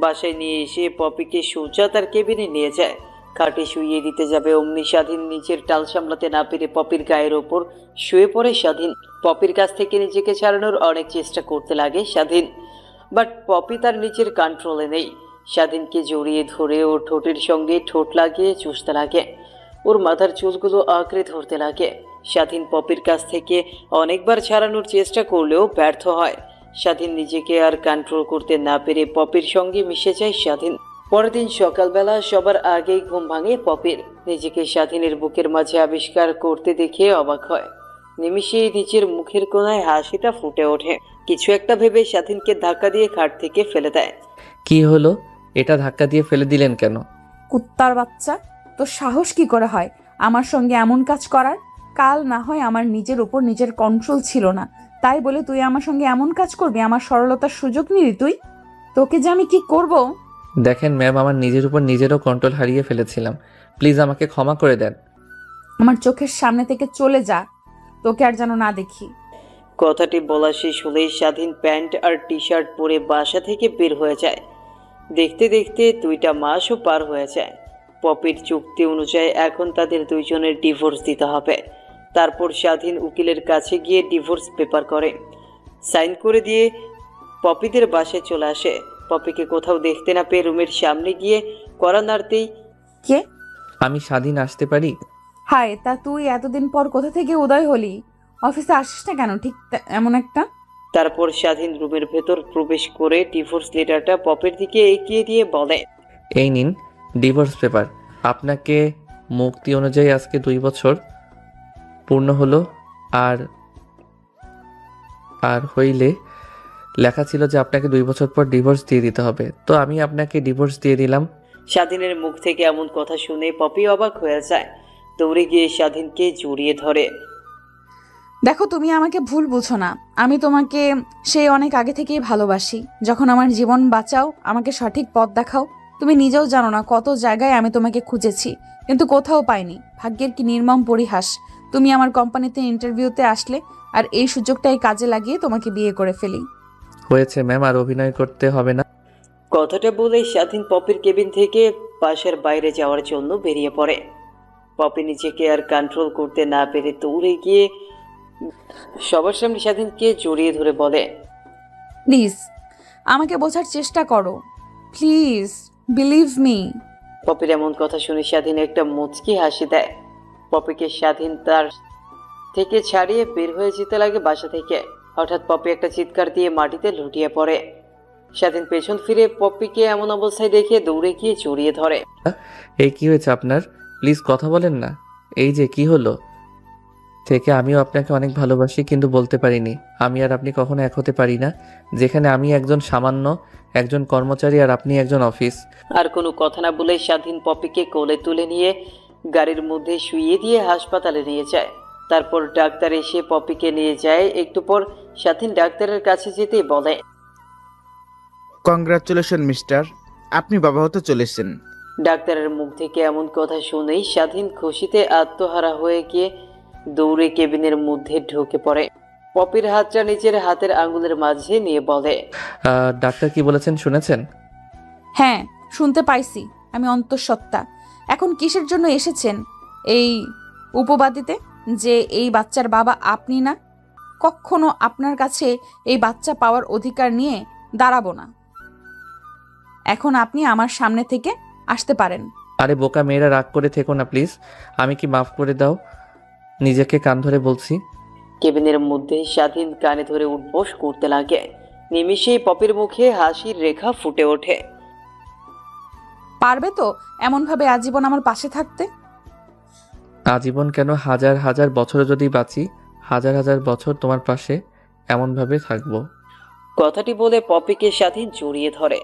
বাসায় নিয়ে এসে পপিকে সোজা তার কেবিনে নিয়ে যায়। খাটে শুইয়ে দিতে যাবে অমনি স্বাধীন নিজের টাল সামলাতে না পেরে পপির গায়ের ওপর শুয়ে পড়ে স্বাধীন। পপির কাছ থেকে নিজেকে ছাড়ানোর অনেক চেষ্টা করতে লাগে স্বাধীন, বাট পপি তার নিজের কন্ট্রোলে নেই। স্বাধীনকে জড়িয়ে ধরে ওর ঠোঁটের সঙ্গে ঠোঁট লাগিয়ে চুষতে লাগে। ওর মাথার চুলগুলো আঁকড়ে ধরতে লাগে। স্বাধীন পপির কাছ থেকে অনেকবার ছাড়ানোর চেষ্টা করলেও ব্যর্থ হয়। স্বাধীন নিজেকে আর কন্ট্রোল করতে না পেরে পপির সঙ্গে মিশে যায় স্বাধীন। পরের দিন সকালবেলা সবার আগেই ঘুম ভাঙে পপির। নিজেকে স্বাধীনের বুকের মাঝে আবিষ্কার করতে দেখে অবাক হয়। নিমিষেই নিজের মুখের কোণায় হাসিটা ফুটে ওঠে। কিছু একটা ভেবে স্বাধীনকে ধাক্কা দিয়ে খাট থেকে ফেলে দেয়। কি হলো? এটা ধাক্কা দিয়ে ফেলে দিলেন কেন? কুত্তার বাচ্চা, তোর সাহস কি করে হয় আমার সঙ্গে এমন কাজ করার? কাল না হয় আমার নিজের উপর নিজের কন্ট্রোল ছিল না, তাই বলে তুই আমার সঙ্গে এমন কাজ করবি? আমার সরলতার সুযোগ নিলি তুই? তোকে যে আমি কি করব! দেখেন ম্যাম, আমার নিজের উপর নিজেরও কন্ট্রোল হারিয়ে ফেলেছিলাম। প্লিজ আমাকে ক্ষমা করে দেন। আমার চোখের সামনে থেকে চলে যা, তোকে আর যেন না দেখি। কথাটি বলা শেষ হলেই স্বাধীন প্যান্ট আর টি শার্ট পরে বাসা থেকে বের হয়ে যায়। দেখতে দেখতে 2টা মাসও পার হয়ে যায়। পপির চুক্তি অনুযায়ী এখন তাদের দুইজনের ডিভোর্স দিতে হবে। তারপর স্বাধীন উকিলের কাছে গিয়ে ডিভোর্স পেপার করে সাইন করে দিয়ে পপিদের বাসায় চলে আসে। পপিকে কোথাও দেখতে না পেয়ে রুমের সামনে গিয়ে কড়া নাড়তেই, কে? আমি স্বাধীন, আসতে পারি? হায়, তা তুই এতদিন পর কোথা থেকে উদয় হলি? অফিসে আসিস না কেন ঠিক এমন একটা? তারপর স্বাধীন রুমের ভেতর প্রবেশ করে ডিভোর্স লেটারটা পপির দিকে এগিয়ে দিয়ে বলে, এই নিন ডিভোর্স পেপার। আপনাকে মুক্তি অনুযায়ী আজকে 2 বছর পূর্ণ হলো। আর হইলে লেখা ছিল যে আপনাকে 2 বছর পর ডিভোর্স দিয়ে দিতে হবে, তো আমি আপনাকে ডিভোর্স দিয়ে দিলাম। স্বাধীনের মুখ থেকে এমন কথা শুনে পপি অবাক হয়ে যায়। দৌড়ে গিয়ে স্বাধীনকে জড়িয়ে ধরে। দেখো, তুমি আমাকে ভুল বুঝো না। আমি তোমাকে সেই অনেক আগে থেকেই ভালোবাসি। যখন আমার জীবন বাঁচাও, আমাকে সঠিক পথ দেখাও। তুমি নিজেও জানো না কত জায়গায় আমি তোমাকে খুঁজেছি, কিন্তু কোথাও পাইনি। ভাগ্যের কি নির্মম পরিহাস! তুমি আমার কোম্পানিতে ইন্টারভিউতে আসলে আর এই সুযোগটাই কাজে লাগিয়ে তোমাকে বিয়ে করে ফেলি। হয়েছে ম্যাম, আর অভিনয় করতে হবে না। কথাটা বলে স্বাধীন পপির কেবিন থেকে বাসার বাইরে যাওয়ার জন্য বেরিয়ে পড়ে। পপি নিজেকে আর কন্ট্রোল করতে না পেরে দৌড়ে গিয়ে সবার সামনে স্বাধীনকে জড়িয়ে ধরে বলে, প্লিজ আমাকে বোঝার চেষ্টা করো, প্লিজ বিলিভ মি। পপির এমন কথা শুনে স্বাধীন একটা মুচকি হাসি দেয়। পপিকে স্বাধীন তার থেকে ছাড়িয়ে বের হয়ে যেতে লাগে বাসা থেকে। হঠাৎ পপি একটা চিৎকার দিয়ে মাটিতে লুটিয়ে পড়ে। স্বাধীন পেছন ফিরে পপিকে এমন অবস্থায় দেখে দৌড়ে গিয়ে জড়িয়ে ধরে। এই কি হয়েছে আপনার? প্লিজ কথা বলেন না। এই যে কি হলো? থেকে আমিও আপনাকে অনেক ভালোবাসি, কিন্তু বলতে পারিনি। আমি আর আপনি কখনো এক হতে পারি না, যেখানে আমি একজন সামান্য একজন কর্মচারী আর আপনি একজন অফিস। আর কোনো কথা না বলে স্বাধীন পপিকে কোলে তুলে নিয়ে গাড়ির মধ্যে শুইয়ে দিয়ে হাসপাতালে নিয়ে যায়। তারপর ডাক্তার এসে পপিকে নিয়ে যায়। একটু পর স্বাধীন ডাক্তারের কাছে যেতেই বলে, কংগ্রাচুলেশন মিস্টার, আপনি বাবা হতে চলেছেন। ডাক্তারের মুখ থেকে এমন কথা শুনেই স্বাধীন খুশিতে আত্মহারা হয়ে গিয়ে দৌড়ে কেবিনের মধ্যে ঢুকে পড়ে। পপির হাতটা নিজের হাতের আঙ্গুলের মাঝে নিয়ে বলে, ডাক্তার কি বলেছেন শুনেছেন? হ্যাঁ, শুনতে পাইছি। আমি অন্তঃসত্ত্বা। এখন কিসের জন্য এসেছেন এই উপবাদিতে যে এই বাচ্চার বাবা আপনি না? কখনো আপনার কাছে এই বাচ্চা পাওয়ার অধিকার নিয়ে দাঁড়াবো না। এখন আপনি আমার সামনে থেকে আসতে পারেন। আরে বোকা মেয়েরা, রাগ করে থেকো না প্লিজ। আমি কি মাফ করে দাও, নিজেকে কান ধরে বলছি। কেবিনের মধ্যে স্বাধীন কানে ধরে উঠবোস করতে লাগে। নিমিষেই পপির মুখে হাসির রেখা ফুটে ওঠে। পারবে তো এমনভাবে আজীবন আমার পাশে থাকতে? আজীবন কেন, হাজার হাজার বছর যদি বাঁচি, হাজার হাজার বছর তোমার পাশে এমনভাবে থাকবো। কথাটি বলে পপিকে স্বাধীন জড়িয়ে ধরে।